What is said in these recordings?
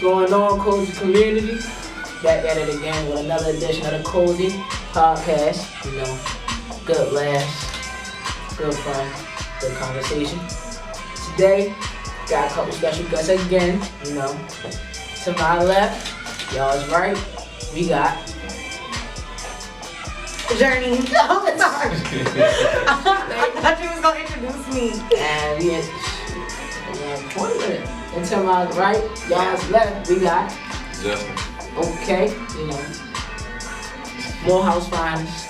going on, Cozy community? Back at it again with another edition of the Cozy Podcast. You know, good laughs, good fun, good conversation. Today, got a couple special guests again. You know, to my left, y'all's right. We got Journey. Oh, sorry. I thought you was gonna introduce me. and we had 20 minutes. And to my right, y'all's left, we got Justin. okay, you know, Morehouse Finest.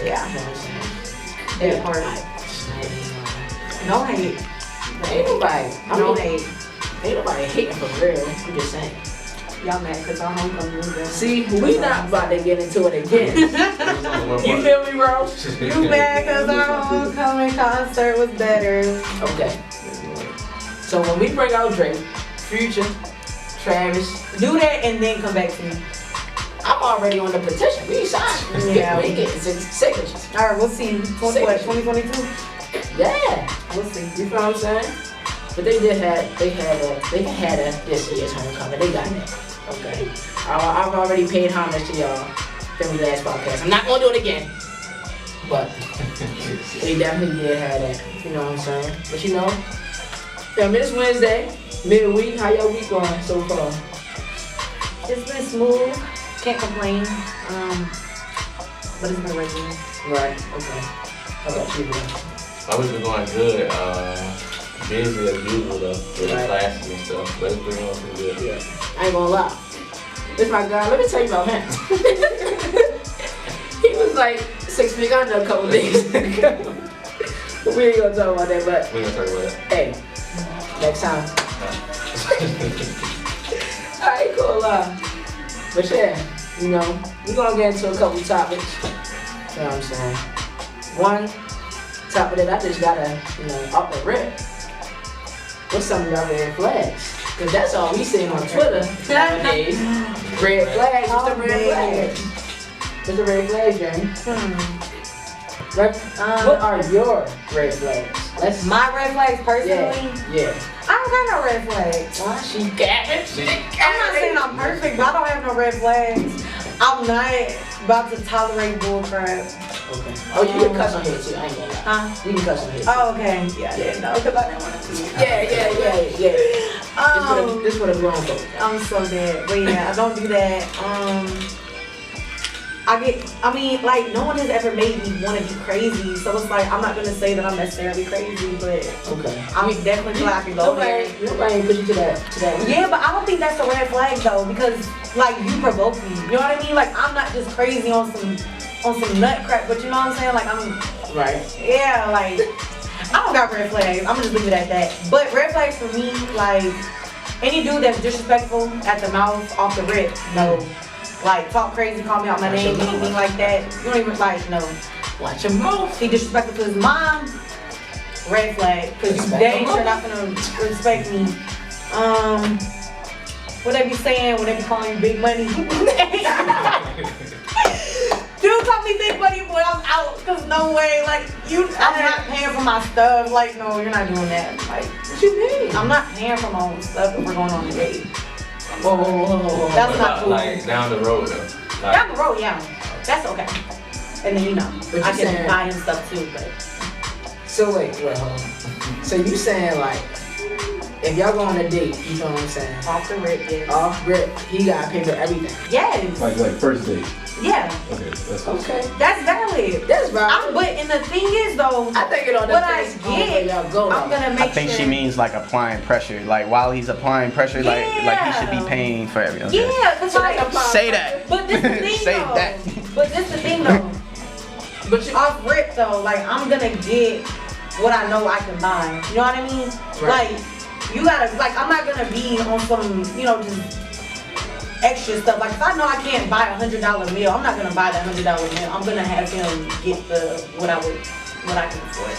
Yeah. You know what I'm saying? That part. No hate. Ain't nobody. No hate. Ain't nobody hating for real. I'm just saying. Y'all mad because our homecoming was there. See, we not about to get into it again. You feel me, bro? You mad because our homecoming concert was better. Okay. So when we bring out Drake, Future, Travis, Do that and then come back to me. I'm already on the petition. We signed. Yeah. We getting signatures. Alright, we'll see. What, 2022? Yeah. We'll see. You feel what I'm saying? But they had this year's homecoming. They got that. Okay. I've already paid homage to y'all from the last podcast. I'm not gonna do it again. But they definitely did have that. You know what I'm saying? But you know, it's Wednesday, midweek. How your week going so far? It's been smooth. Can't complain. But it's been regular. Right. Okay. How about you, bro? My week's been going good. Busy as usual though, with the classes and stuff, but it's been going pretty good. Yeah. I ain't gonna lie. This my guy. Let me tell you about him. He was like 6 feet under a couple days ago. But we ain't gonna talk about that. But We're gonna talk about it. hey, next time. I ain't gonna lie. But yeah, you know, we're gonna get into a couple topics. You know what I'm saying? One topic that I just gotta, you know, up the rip. What's some of your red flags? Cause that's all we seeing on Twitter nowadays. Red flags, what's the red flags? What's the red flags, Jamie? What are your red flags? My red flags personally? Yeah. I don't got no red flags. Why she gapping? I'm not saying I'm perfect, but I don't have no red flags. I'm not about to tolerate bullcrap. Okay. Oh, you can cuss on here too. I ain't gonna lie. Huh? You can cuss on here. Oh, okay. Yeah, I didn't know because I didn't want to. Yeah. This for the grown folks. I'm so dead. But yeah, I don't do that. No one has ever made me want to be crazy. So it's like, I'm not going to say that I'm necessarily crazy, but Okay. I'm definitely feel like I can go there. Nobody ain't push you to that. Yeah, but I don't think that's a red flag though, because like you provoke me. You know what I mean? Like I'm not just crazy on some nut crap, but you know what I'm saying? Like I'm Right. yeah, like I don't got red flags. I'm gonna just leave it at that. But red flags for me, like any dude that's disrespectful at the mouth, off the rip, no. Like talk crazy, call me out my name, anything like that. You don't even like no. Watch your mouth. He disrespectful to his mom, red flag. Cause you dang sure not gonna respect me. What they be saying when they be calling you big money? Dude call me big money, boy, I'm out. Cause no way, like I'm not paying for my stuff. Like no, you're not doing that. Like What you mean? I'm not paying for my own stuff if we're going on a date. Whoa. That's not cool. Like down the road though. Like, Down the road, yeah, that's okay. And then But I you can saying- buy him stuff too, but. So wait, hold on. So you saying like, if y'all go on a date, you know what I'm saying? Off the rip, yes. Off rip, he gotta pay for everything. Yes. Like first date. Yeah. Okay, that's Okay. That's valid. That's right. But and the thing is though, I think it all what I depends on where get, y'all go. I'm gonna make I think sure. she means like applying pressure. Like while he's applying pressure, like he should be paying for everything. Yeah, cause like. Say that. But this the thing Say though. that. But this the thing though. But you, Off rip though, like I'm gonna get what I know I can buy. You know what I mean? Right. Like you gotta like I'm not gonna be on some just extra stuff. Like if I know I can't buy $100 meal, I'm not gonna buy that $100 meal. I'm gonna have him get what I can afford.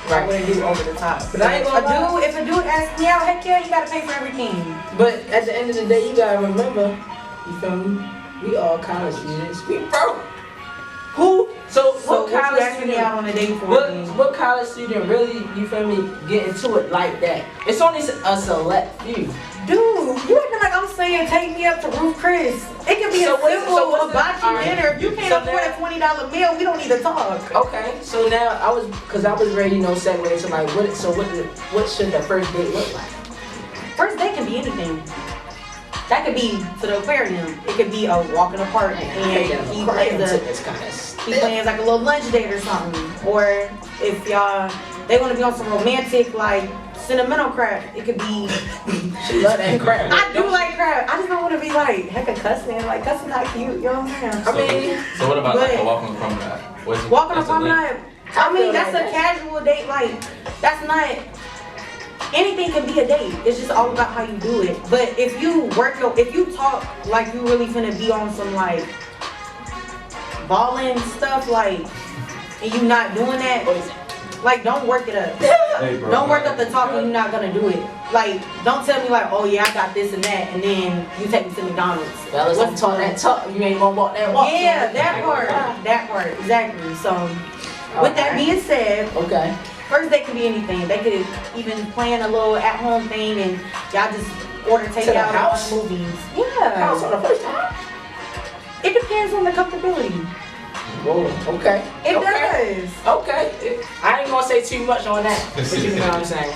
Right. I wouldn't do over the top. But I ain't gonna lie. If a dude asks me out, heck yeah, you gotta pay for everything. but at the end of the day, you gotta remember, you feel me? We all college students. We broke. Who? So what you college asking me student? out on a date for? What college student really, you feel me, get into it like that? It's only a select few. Dude, you at saying take me up to Roof Chris. It can be So a what's- simple so what's the- hibachi alright. dinner. If you can't So afford now- a $20 meal, we don't need to talk. Okay, so now I was ready, segue to like what should the first date look like? First date can be anything. That could be to the aquarium. It could be a walk in the park and he plans like a little lunch date or something. Or if y'all they want to be on some romantic like sentimental crap, it could be. She love that crap. I do like crap. I just don't want to be like hecka cussing. Like cussing not cute. You know what I'm saying? So what about Go like ahead. a walk on the promenade? Walking on promenade. I mean, that's like a casual date. Like, that's not. Anything can be a date. It's just all about how you do it. But if you if you talk like you really finna be on some like balling stuff, like, and you not doing that, like, don't work it up. Hey, bro, Don't work up the talk and you're not gonna do it. Like, don't tell me like, oh yeah, I got this and that, and then you take me to McDonald's. Fellas, I'm talking that talk. You ain't gonna walk that walk. Yeah, that part, exactly. So, with that being said, okay. first date could be anything. They could even plan a little at-home thing and y'all just order To the takeout house? and watch movies. House Yeah. on the first time? It depends on the comfortability. Whoa, okay. It okay. does. Okay. I ain't gonna say too much on that, but you know what I'm saying.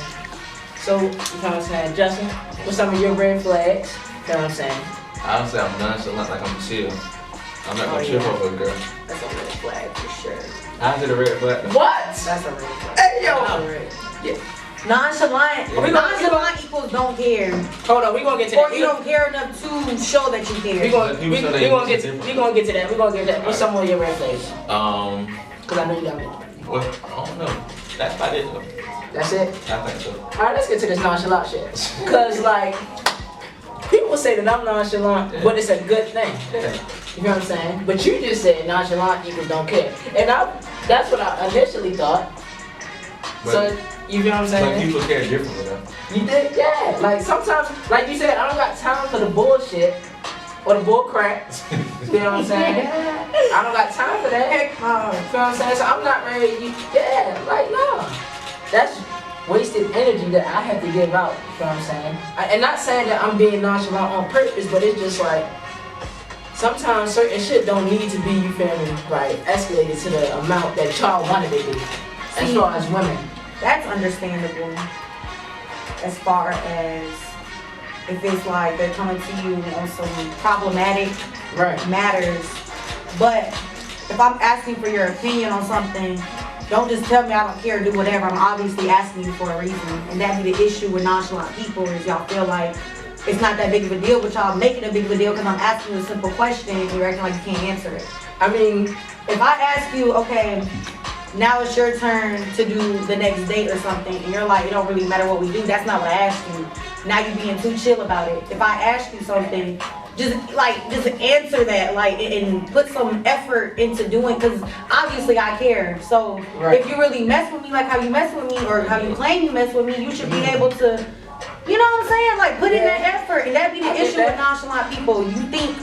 So, you know what I'm saying, Justin, what's some of your red flags? You know what I'm saying? I would say I'm nonchalant, like I'm chill. I'm not gonna Oh, trip yeah. over a girl. That's a red flag for sure. How's it a red flag? What? That's a red flag. Hey, yo. Yeah. Nonchalant. Yeah. Nonchalant equals don't care. Hold on, we gonna get to Or that. you don't care enough to show that you care. We gonna Let people show they get to different. we gonna get to that. We gonna get to that. What's some of your red flags? Cause I know you got me. What? I don't know. That's about it though. That's it. I think so. All right, let's get to this nonchalant shit. Cause like people say that I'm nonchalant, but it's a good thing. Yeah. You know what I'm saying? But you just said nonchalant equals don't care, and that's what I initially thought. So you know what I'm But saying? people care differently though. You did, yeah. Like sometimes, like you said, I don't got time for the bullshit or the bull crap. You know what I'm saying? I don't got time for that. Heck no. You know what I'm saying? So I'm not ready. Like no. That's wasted energy that I have to give out. You know what I'm saying? And not saying that I'm being nonchalant on purpose, but it's just like sometimes certain shit don't need to be, you feel me, like escalated to the amount that y'all wanted it to be. As See, far as women. That's understandable. As far as if it's like they're coming to you on some problematic Right. matters. But if I'm asking for your opinion on something, don't just tell me I don't care, do whatever. I'm obviously asking you for a reason. And that be the issue with nonchalant people is y'all feel like it's not that big of a deal, but y'all make it a big of a deal because I'm asking you a simple question and you're acting like you can't answer it. I mean, If I ask you, okay, now it's your turn to do the next date or something, and you're like, it don't really matter what we do, that's not what I asked you. Now you're being too chill about it. If I ask you something, just answer that, like, and put some effort into doing, because obviously I care. So Right. if you really mess with me like how you mess with me, or how you claim you mess with me, you should be able to, you know what I'm saying? Like, put in that effort, and that be the I get issue that. with nonchalant people. You think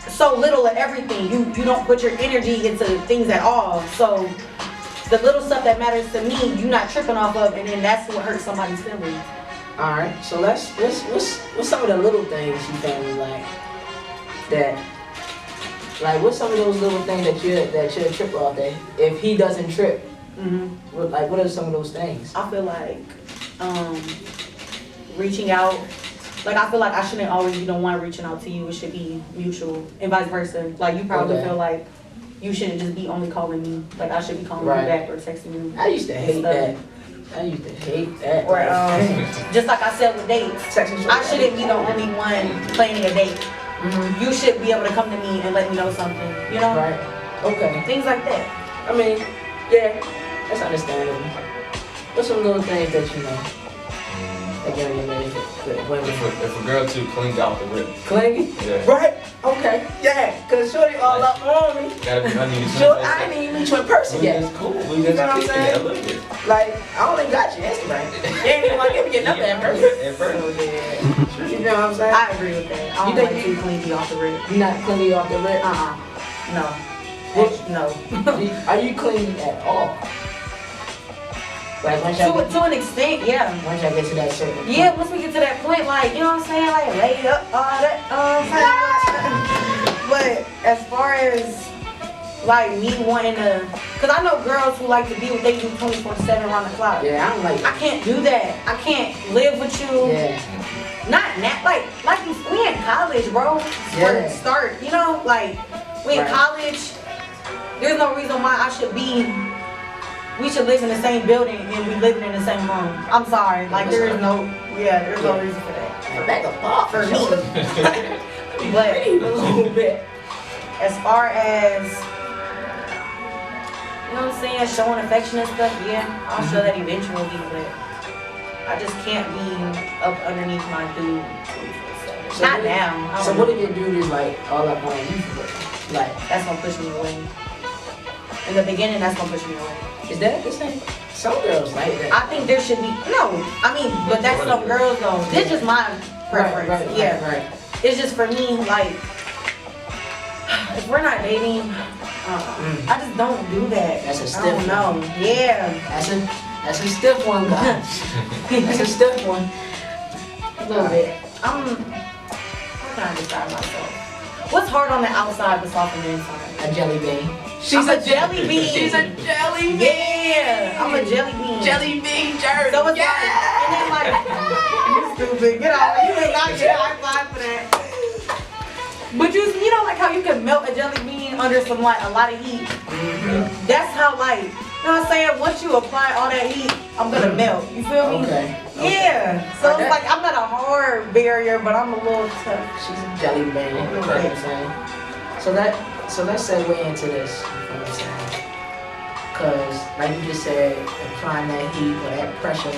so little of everything. You don't put your energy into things at all. So the little stuff that matters to me, you not tripping off of, and then that's what hurts somebody's feelings. all right. So what's some of the little things you feel me like that? Like what's some of those little things that you'll trip off that if he doesn't trip? What are some of those things? I feel like reaching out. Like, I feel like I shouldn't always be the one reaching out to you. It should be mutual, and vice versa. Like, you probably Okay. feel like you shouldn't just be only calling me. Like, I should be calling Right. you back or texting you. I used to hate that. I used to hate that. Or just like I said with dates, Texting I shouldn't be the only one planning a date. Mhm. You should be able to come to me and let me know something. You know, Right. Okay. things like that. I mean, yeah, that's understandable. What's some little things that you know? Again, you made it women. If a girl too clingy off the rip, Clingy? yeah. Right? Okay. Yeah. Cause shorty all up on me. Gotta be honey. Sure, I ain't even meet you in person yet. It's cool. We You know just what I'm kicking saying? it a little bit. Like, I only got your Instagram. You ain't even want to give me your number in person. At first. You know what I'm saying? I agree with that. I You don't think like too clingy off the rip. You're not clingy off the rip? No. What? No. Are you clingy at all? Like once y'all To an extent, yeah. once y'all get to that certain Yeah, once we get to that point, like, you know what I'm saying? Like, lay up, all that, But as far as, like, me wanting to, because I know girls who like to be with they do 24/7 around the clock. Yeah, I don't like I can't do that. I can't live with you. Yeah. Not like we in college, bro. Yeah. For the start, you know, like we in Right. college. There's no reason why we should live in the same building and we living in the same room. I'm sorry, like there's no reason for that. Back up off For me. But a little bit. As far as you know what I'm saying, showing affection and stuff, yeah, I'll show that eventually, but I just can't be up underneath my dude 24/7. So Not what- now. So what if your dude is like all up on you for it? Like, That's gonna push me away. In the beginning, that's gonna push me away. is that the same? Some girls like that. I think there should be but that's some girls though. This is my preference. Right. It's just for me, like if we're not dating, I just don't do that. That's a I stiff don't know. Yeah. That's a stiff one, guys. That's a stiff one. A little bit. How can I describe myself? What's hard on the outside but soft on the inside? A jelly bean. I'm a jelly bean. She's a jelly bean. Yeah, I'm a jelly bean. Jelly bean jersey. So it's like, and then like, you stupid, get out. You ain't not get high five for that. But you know like how you can melt a jelly bean under some like a lot of heat? Mm-hmm. That's how like, you know what I'm saying? Once you apply all that heat, I'm gonna melt. You feel me? Okay. Yeah. So Okay. it's like, I'm not a hard barrier, but I'm a little tough. She's a jelly bean. You know what I'm saying? So let's segue into this. You know what I'm saying? Because, like you just said, applying that heat or that pressure.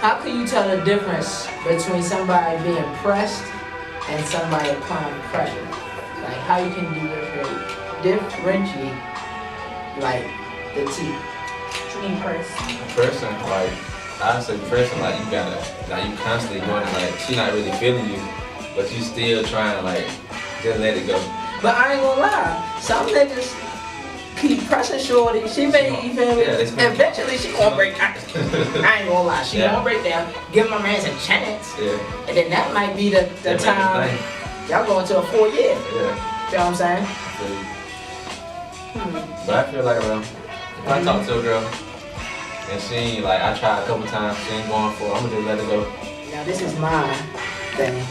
How can you tell the difference between somebody being pressed and somebody applying pressure? Like, how you can differentiate, like, the two? What you mean press? Person, like, I say person, like, you gotta, like, you constantly going, like, she not really feeling you, but you still trying to, like, just let it go. But I ain't gonna lie, some niggas keep pressing shorty. She may, you feel me? Yeah, they smell. Eventually she gonna break down. I ain't gonna lie, she Yeah. gonna break down. Give my man a chance. Yeah. And then that might be the That time make you y'all going to a 4 year. think. You know what I'm saying? Yeah. But I feel like, if I talk to a girl, and she ain't, like, I tried a couple times, she ain't going for it, I'm gonna just let it go. Now this is my thing.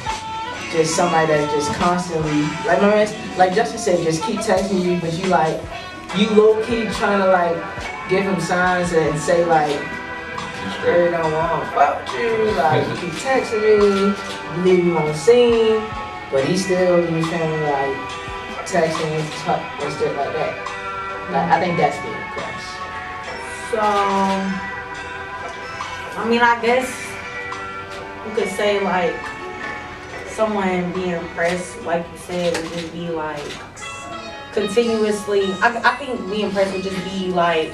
Just somebody that just constantly, like my man, like Justin said, just keep texting you, but you like, you low key trying to like give him signs and say like, You I straight. don't want to fuck with you, like you keep texting me, leave you on the scene, but he still, you feel me, like texting and shit like that. Like, I think that's being pressed. So, I mean, I guess you could say like someone being pressed, like you said, would just be like continuously. I think being pressed would just be like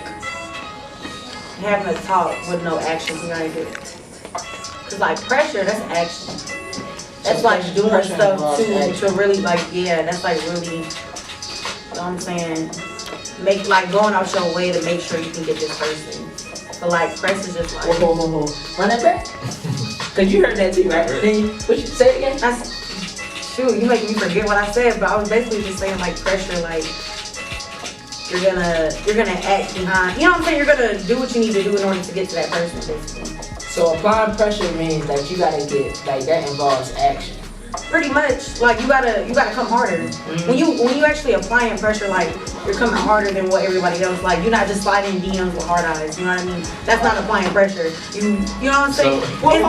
having a talk with no action behind it. Cause like pressure, that's action. That's So like doing pressure stuff involves action. to really like, yeah, that's like really, you know what I'm saying? Make like going out your way to make sure you can get this person. But like press is just like, Whoa. Run that back. Cause you heard that too, right? Then what you say it again? shoot, you making me forget what I said, but I was basically just saying like pressure, like you're gonna act behind, you know what I'm saying? You're gonna do what you need to do in order to get to that person, basically. So applying pressure means that you gotta get, like that involves action. Pretty much, like you gotta come harder. Mm-hmm. When you actually applying pressure, like you're coming harder than what everybody else. Like you're not just sliding DMs with hard eyes. You know what I mean? That's not applying pressure. You know what I'm saying? So- It's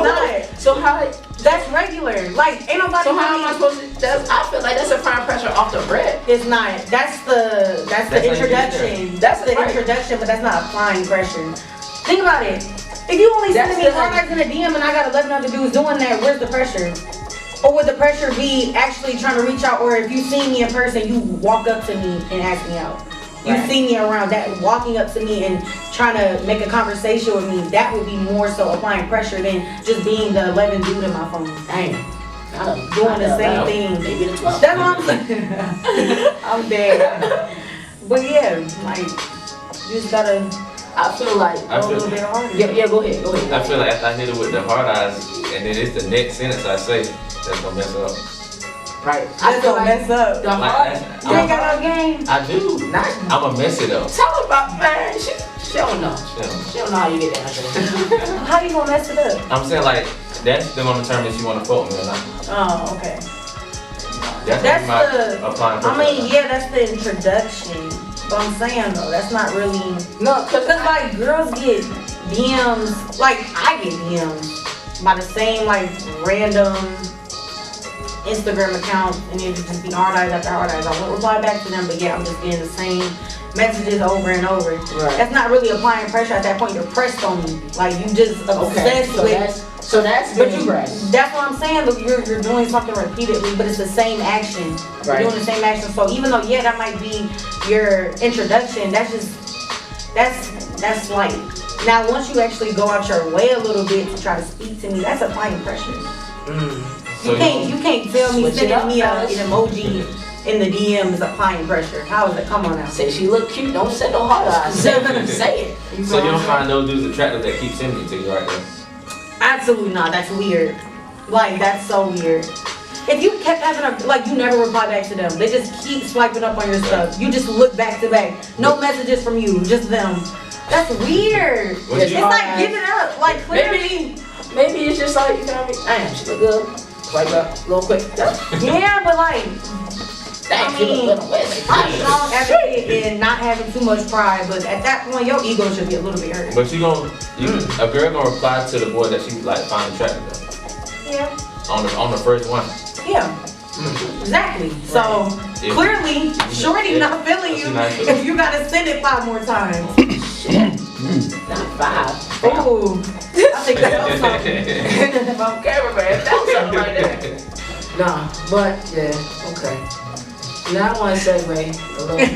not. So how? That's regular. Like ain't nobody. So how am I supposed to? I feel like that's applying pressure off the rip. It's not. That's the That's how you get introduction. there. That's the Right. introduction, but that's not applying pressure. Think about it. If you only That's sending me the- hard eyes in a DM and I got 11 other dudes doing that, where's the pressure? Or would the pressure be actually trying to reach out? Or if you see me in person, you walk up to me and ask me out. You Right. see me around, that walking up to me and trying to make a conversation with me, that would be more so applying pressure than just being the 11th dude in my phone. Damn. Doing the same thing. Maybe the 12. That's what I'm saying. I'm dead. But yeah, like, you just gotta I feel like I A feel, little bit harder. yeah, go ahead. I feel like after I hit it with the hard eyes, and then it's the next sentence I say that's gonna mess up. Right. I feel don't mess up. the Like, hard. that's- You ain't got no game. I do. Not, I'ma mess it up. tell her about man. She don't know. Yeah. She don't know how you get that. How you gonna mess it up? I'm saying like that's the gonna determine if you wanna fuck me or not. Oh, okay. That's That's my the. applying I pressure. mean, yeah, that's the introduction. But I'm saying though, that's not really. No, Cause like girls get DMs, like I get DMs by the same like random Instagram account, and it would just be hard eyes after hard eyes. I won't reply back to them, but yeah, I'm just getting the same messages over and over. Right. That's not really applying pressure at that point. You're pressed on me, like you just okay. obsessed with. So that's But being you, pressed. that's what I'm saying. Look, you're doing something repeatedly, but it's the same action. Right. You're doing the same action. So even though yeah, that might be your introduction, that's like now once you actually go out your way a little bit to try to speak to me, that's applying pressure. So You can't tell me Switch it sending up, me an fellas. emoji in the DM is applying pressure. How is it? Come on now. Say she look cute. Don't send no hard eyes. Say it. So you don't find those dudes attractive that keep sending it to you right there? Absolutely not. That's weird. Like that's so weird. If you kept having like you never reply back to them, they just keep swiping up on your stuff. You just look back to back. No messages from you, just them. That's weird. What It's you- like give it up. Like clearly. Maybe it's just like you know what I mean. Damn, she look good. Swipe up, real quick. Yeah, but like Damn, I she look mean, good on Wednesday. I'm a strong advocate in not having too much pride, but at that point your ego should be a little bit hurt. But a girl gonna reply to the boy that she like find attractive though. Yeah. On the first one. Yeah. Exactly. So If- clearly, Shorty Yeah. not feeling you She not feeling if you gotta send it 5 more times. Not 5. Ooh. I think that was something. If I'm cameraman, that was something right there. Nah, but yeah, okay. Now I want to segue a little bit.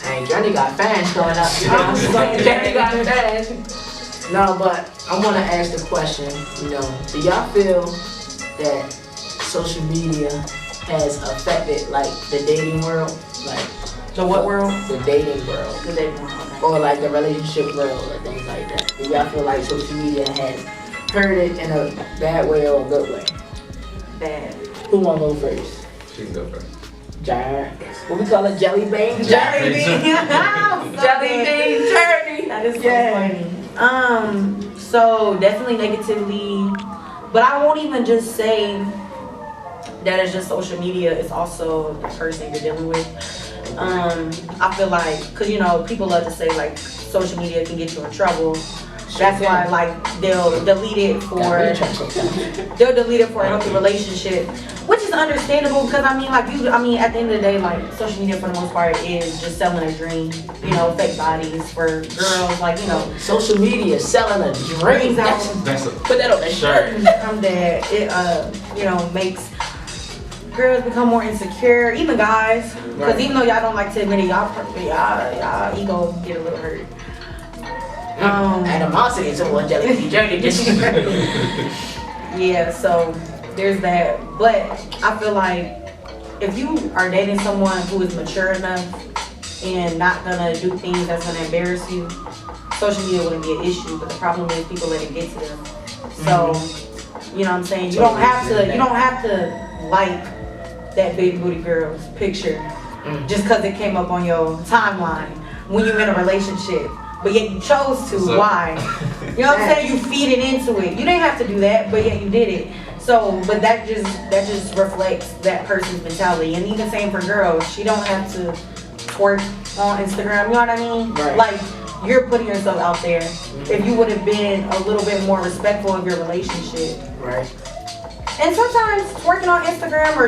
Hey, Johnny got fans going up. You know, so Johnny got fans. No, but I want to ask the question. You know, do y'all feel that social media has affected like the dating world, like The what world? the dating world, The dating world. or like the relationship world, or things like that? Do y'all feel like social media has hurt it in a bad way or a good way? Bad. Who wanna go first? She can go first. Jar. What we call it? Jelly bean? Jelly bean. Jelly bean journey. That is so funny. So definitely negatively, but I won't even just say that it's just social media. It's also the person you're dealing with. I feel like, cause you know, people love to say like social media can get you in trouble. That's why like they'll delete it for a healthy relationship, which is understandable because I mean like at the end of the day like social media for the most part is just selling a dream, you know, fake bodies for girls, like you know, Social media selling a dream. That's a Put that on the shirt. I'm dead. It you know makes girls become more insecure, even guys, because Right. even though y'all don't like to admit it, y'all ego get a little hurt. Animosity to one jelly bean journey. Just Yeah, so there's that. But I feel like if you are dating someone who is mature enough and not gonna do things that's gonna embarrass you, social media wouldn't be an issue. But the problem is people let it get to them. So you know what I'm saying? You don't have to like that big booty girl's picture just because it came up on your timeline when you're in a relationship. But yet you chose to. So- Why? You know what I'm saying? You feed it into it. You didn't have to do that, but yet you did it. So, but that just reflects that person's mentality. And even same for girls, she don't have to twerk on Instagram. You know what I mean? Right. Like you're putting yourself out there. If you would have been a little bit more respectful of your relationship. right. And sometimes twerking on Instagram or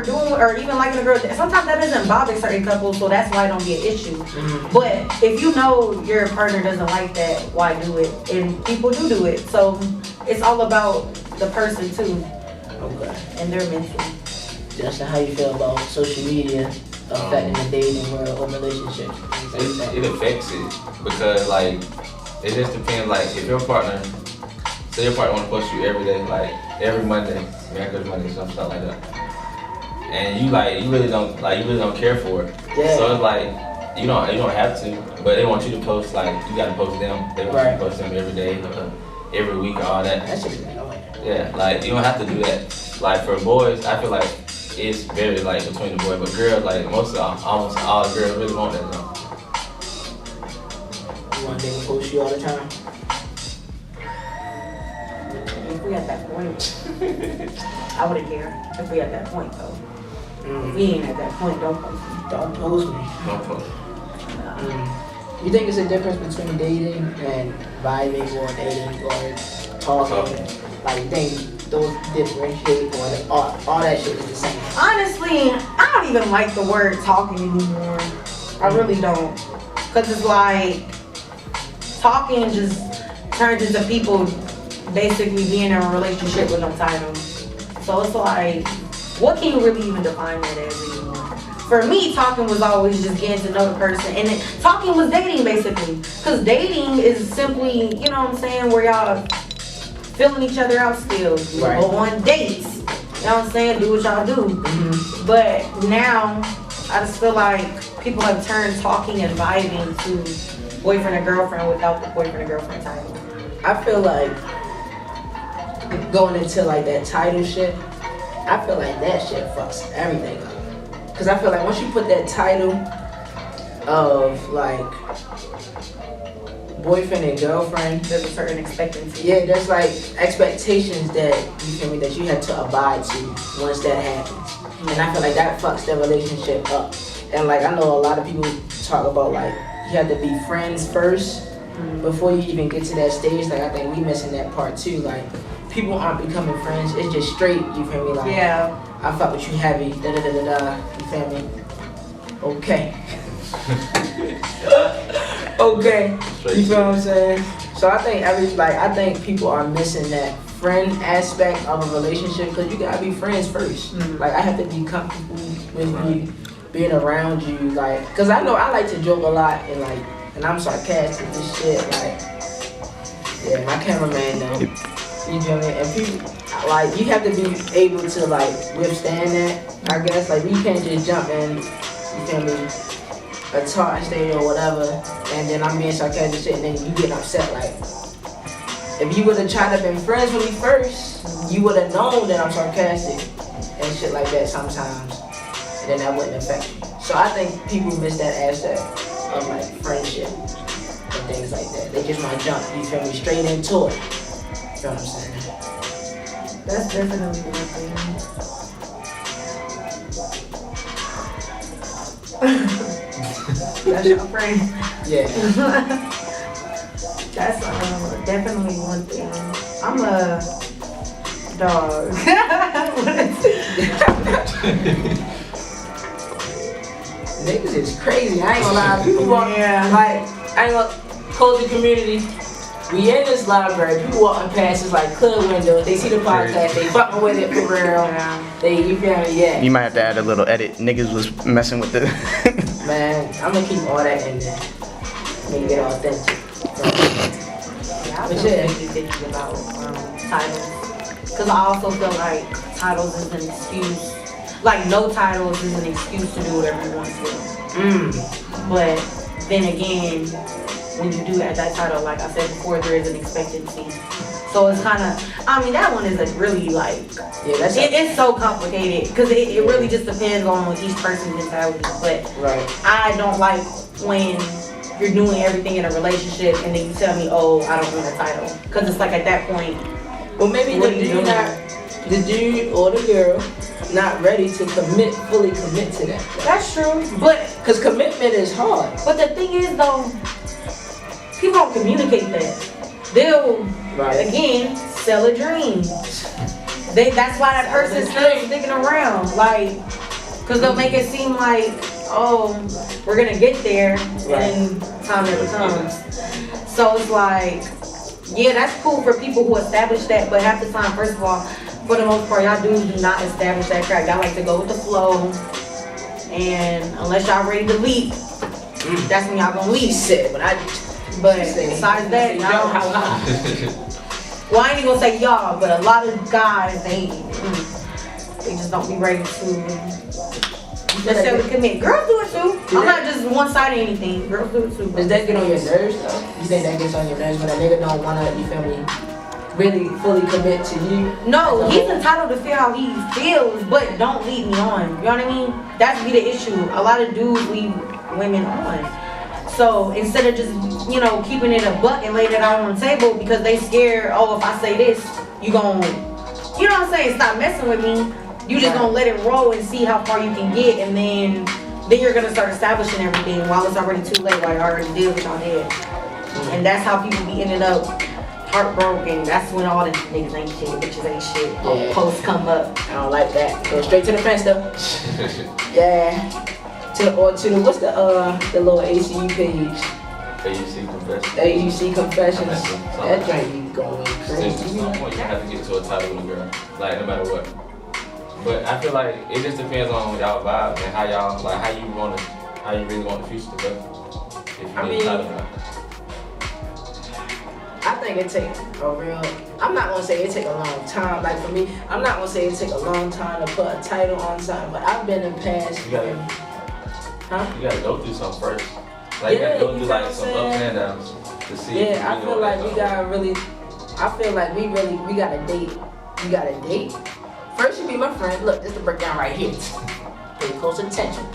even liking a girl, sometimes that doesn't bother certain couples, so that's why it don't be an issue. But if you know your partner doesn't like that, why do it? And people do it. So it's all about the person too Okay. and their mental. Justin, how you feel about social media affecting the dating world or relationships? Things like It affects it because like it just depends. Like if your partner, say your partner want to post you every day, like every Monday, America's Monday, some stuff like that, and you really don't care for it. Yeah. So it's like you don't have to, but they want you to post like you gotta post them. They want you to post them every day, every week, all that. That shit is annoying. Yeah, like you don't have to do that. Like for boys, I feel like it's very like between the boy, but girls like almost all girls really want that though. You want a nigga post you all the time? If we at that point, I wouldn't care. If we at that point though. If we ain't at that point, don't post me. Don't post me. Don't post. You think it's a difference between dating and vibing or dating or talking? Like, you think those differentiate or all that shit is the same? Honestly, I don't even like the word talking anymore. I really don't. Because it's like, talking just turns into people basically being in a relationship with no title. So it's like, what can you really even define that as anymore? For me, talking was always just getting to know the person. And talking was dating, basically. Because dating is simply, you know what I'm saying, where y'all filling each other out still. Right. Go on dates. You know what I'm saying? Do what y'all do. Mm-hmm. But now, I just feel like people have turned talking and vibing to boyfriend and girlfriend without the boyfriend and girlfriend title. I feel like going into like that title shit, I feel like that shit fucks everything up. Cause I feel like once you put that title of like boyfriend and girlfriend, There's a certain expectancy. yeah, there's like expectations that you feel me that you have to abide to once that happens. And I feel like that fucks the relationship up. And like I know a lot of people talk about like you have to be friends first before you even get to that stage. Like I think we missing that part too. Like people aren't becoming friends. It's just straight. You feel me? Like Yeah. I fuck with you heavy. Da da da da da. You feel me? Okay. Okay. You feel what I'm saying? So I think I think people are missing that friend aspect of a relationship because you gotta be friends first. Like I have to be comfortable with you, being around you, like, cause I know I like to joke a lot and I'm sarcastic and shit. Like, yeah, my cameraman though. You feel me? And people like you have to be able to like withstand that. I guess like you can't just jump in. You feel me? A talk stage or whatever, and then I'm being sarcastic shit, and then you get upset. Like, if you would have tried to been friends with me first, you would have known that I'm sarcastic and shit like that sometimes, and then that wouldn't affect you. So I think people miss that aspect of like friendship and things like that. They just want to jump, you feel me, straight into it. You know what I'm saying? That's definitely one thing. That's your friend. Yeah. That's definitely one thing. I'm a dog. Niggas is crazy. I ain't gonna lie. People walk, Yeah. like, I ain't gonna close the community. We in this library. People walking past us like clear windows. They see the podcast. They fucking with it for real. Yeah. You feel me? Yeah. You might have to add a little edit. Niggas was messing with the. Man, I'm gonna keep all that in there. Make it authentic. Yeah, I But feel yeah. 50-50 about titles. Because I also feel like titles is an excuse. Like, no titles is an excuse to do whatever you want to do. But then again, when you do add that title, like I said before, there is an expectancy. So it's kind of, I mean, that one is like really like, Yeah, that's it's so complicated because it really just depends on each person's mentality. But right. I don't like when you're doing everything in a relationship and then you tell me, oh, I don't want a title. Because it's like at that point, Well, maybe what the are you dude doing? or the girl not ready to fully commit to that. That's true. But Cause commitment is hard. the thing is though, people don't communicate that. They'll again sell a dream. That's why that person's still sticking around. Like, cause they'll make it seem like, oh, we're gonna get there, and time never comes. So it's like, yeah, that's cool for people who establish that, but half the time, first of all, for the most part, y'all dudes do not establish that crap. Y'all like to go with the flow, and unless y'all ready to leap, that's when y'all gonna leap. But besides that, y'all, well, I ain't even gonna say y'all, but a lot of guys, they just don't be ready to necessarily commit. Girls do it too. I'm not just one-sided anything. Girls do it too. Does that get on your nerves though? You think that gets on your nerves when a nigga don't wanna, you feel me, really fully commit to you? No, he's entitled to feel how he feels, but don't lead me on. You know what I mean? That's be the issue. A lot of dudes lead women on. So instead of just, you know, keeping it a buck and laying it out on the table because they scared, oh, if I say this, you gon', you know what I'm saying, stop messing with me. You just gonna let it roll and see how far you can get, and then you're gonna start establishing everything while it's already too late, while you already did what y'all did. And that's how people be ended up heartbroken. That's when all the niggas ain't shit, bitches ain't shit. All the posts come up. I don't like that. Go straight to the fence though. Yeah. To the what's the little ACU page? AUC confessions. AUC confessions. That drink be going At crazy. some point you have to get to a title with a girl, like no matter what. But I feel like it just depends on y'all vibe and how y'all like how you really want the future to go. If you get a title or not. I think it take a real. I'm not gonna say it take a long time. Like for me, I'm not gonna say it take a long time to put a title on something. But I've been in past. You gotta go through something first. Like you gotta go through like some ups and downs to see. Yeah, I feel like we gotta really. I feel like we gotta date. We gotta date. First, you be my friend. Look, this is the breakdown right here. Pay close attention.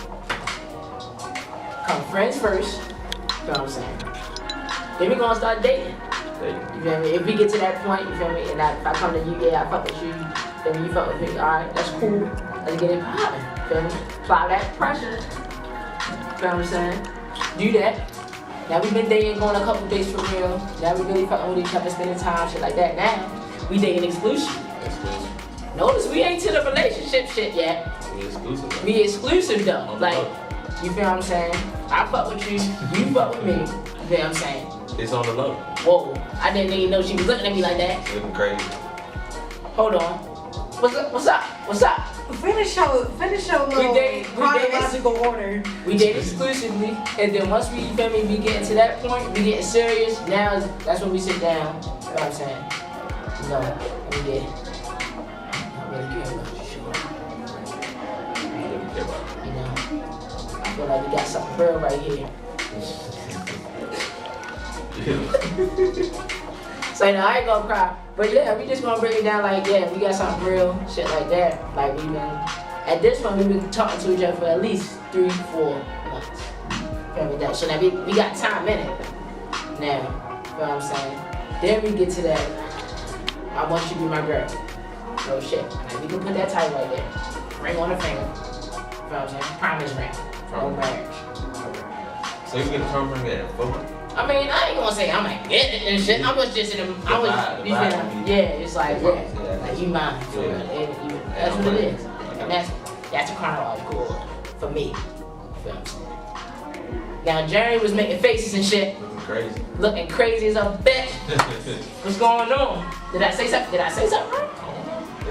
Come friends first. You know what I'm saying? Then we gonna start dating. You feel me? If we get to that point, you feel me? And if I come to you, yeah, I fuck with you. Then you fuck with me. Alright, that's cool. Let's get it poppin'. Feel me? Apply that pressure. You know what I'm saying? Do that. Now we been dating, going a couple days for real. Now we really fucking with each other, spending time, shit like that. Now we dating exclusive. Notice we ain't to the relationship shit yet. We exclusive. We exclusive though. Like, you feel what I'm saying? I fuck with you, you fuck with me. You feel what I'm saying? It's on the low. Whoa, I didn't even know she was looking at me like that. Looking crazy. Hold on. What's up? What's up? What's up? Finish your little chronological order. We date exclusively, and then once we, you feel me, we getting to that point, we getting serious. Now that's when we sit down. You know what I'm saying? You know, we get. I really care about you, sure. You know, I feel like we got something real right here. So you know, I ain't gonna cry, but yeah, we just gonna break it down like, yeah, we got something real, shit like that. Like we been, at this point, we been talking to each other for at least 3-4 months. Feel me? That, so now we got time in it. Now, you know what I'm saying? Then we get to that, I want you to be my girl. No shit. Like, we can put that title right there. Ring on the finger. You know what I'm saying? Promise ring. No marriage. So you get a term from that 4 months? I mean, I ain't gonna say I'm like getting it and shit. I was just in the, I was, you feel, yeah, it's like, yeah, like you mine. For real. That's what it is. And that's a chronological order for me. You feel what I'm saying? Now, Jerry was making faces and shit. Looking crazy as a bitch. What's going on? Did I say something right? It's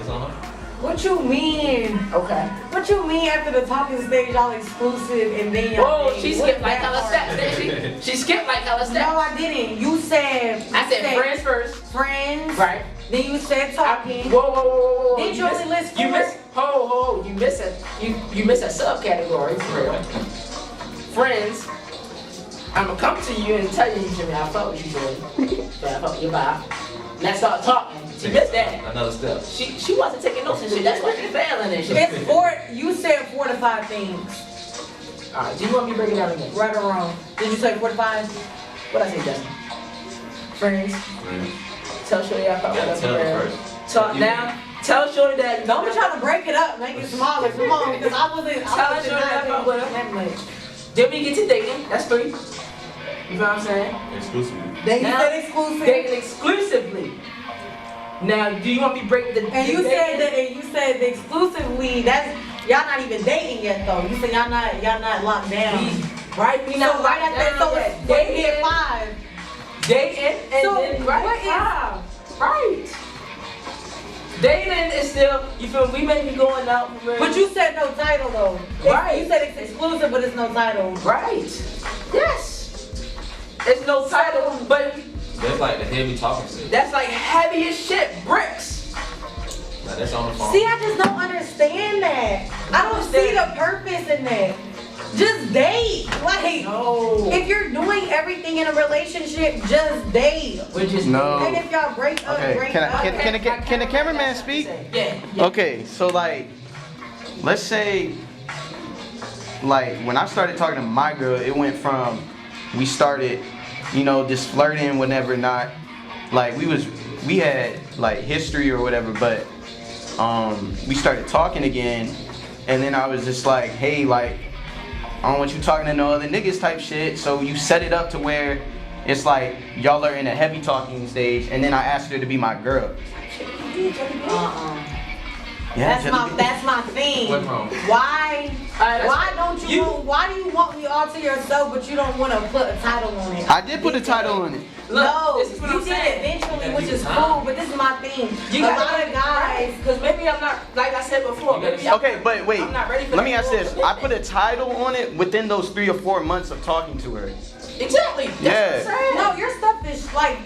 on her. What you mean? Okay. What you mean after the talking stage, y'all exclusive and then y'all whoa, she skipped like hella steps, didn't she? She skipped like hella steps. No, I didn't. You said... I said friends first. Friends. Right. Then you said talking. Whoa. Did you only list 4? You miss, you miss a subcategory, for real. Friends. I'ma come to you and tell you, Jimmy, I fuck with you, boy. I fuck with your vibe. Let's start talking. She missed that. Another step. She wasn't taking notes and shit. That's why she's failing and shit. It's 4. You said 4 to 5 things. Alright, do you want me to break it down again? Right or wrong? Did you say 4 to 5? What I say, Justin? Friends. Tell Shorty I fuck with her for real. Talk now. Tell Shorty that. Don't be trying to break it up, make it smaller. Come on, because I wasn't. Tell Shorty I fuck with her. Then we get to dating. That's 3. You know what I'm saying? Exclusively. Then you said exclusive. Dating exclusively. Now, do you want me to break the? And you said the exclusively. That's y'all not even dating yet though. You said y'all not locked down. Right? We not right locked after down so dating at 5. Dating and so then right 5. Right. Dating is still, you feel me? We may be going out for real. But you said no title though. Right. You said it's exclusive, but it's no title. Right. Yes. It's no title, but that's like the heavy talking shit. That's like heavy as shit. Bricks. Like that's on the phone. See, I just don't understand that. I don't see the purpose in that. Just date. Like, No. if you're doing everything in a relationship, just date. We're just No. And if y'all break up, Okay, break can up. can the cameraman speak? Yeah. Okay, so like, let's say, like when I started talking to my girl, it went from we started, you know, just flirting, whenever not, like we had like history or whatever, but we started talking again, and then I was just like, hey, like, I don't want you talking to no other niggas type shit. So you set it up to where it's like y'all are in a heavy talking stage, and then I asked her to be my girl. Yeah, That's my thing. What's wrong? Why do you want me all to yourself, but you don't want to put a title on it? I did put a title on it. Look, No, this is what you I'm did saying. eventually, which is cool, but this is my thing. You A got lot of guys. because maybe I'm not, like I said before. Maybe Okay, but wait. I'm not ready for Let me that ask this. full I put a title on it within those 3 or 4 months of talking to her. Exactly. That's Yeah. what I'm saying. No, your stuff is like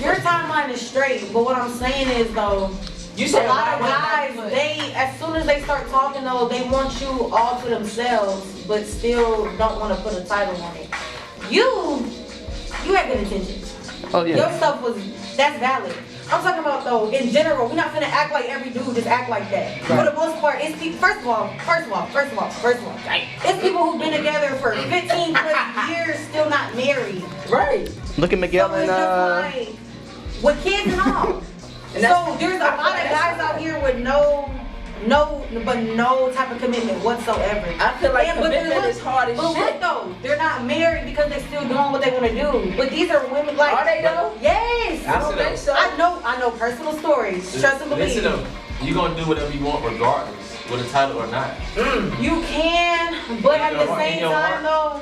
your timeline is straight. But what I'm saying is though, You said a lot of why guys, not put- they as soon as they start talking though, they want you all to themselves, but still don't want to put a title on it. You had good intentions. Oh Your yeah. stuff that's valid. I'm talking about though, in general, we're not gonna act like every dude just act like that. For the most part, it's people, first of all, it's people who've been together for 15 plus years, still not married. Right. Look at Miguel So it's and just like, with kids and all. And that's- So there's a lot of guys out here with no type of commitment whatsoever. I feel like But commitment look- is hard as But shit. look though, they're not married because they're still doing what they want to do. But these are women like. Are they though? Yes. I don't think so. I know personal stories. Trust and believe. Listen to them. You gonna do whatever you want regardless, with a title or not. You can, but at the In same your time though,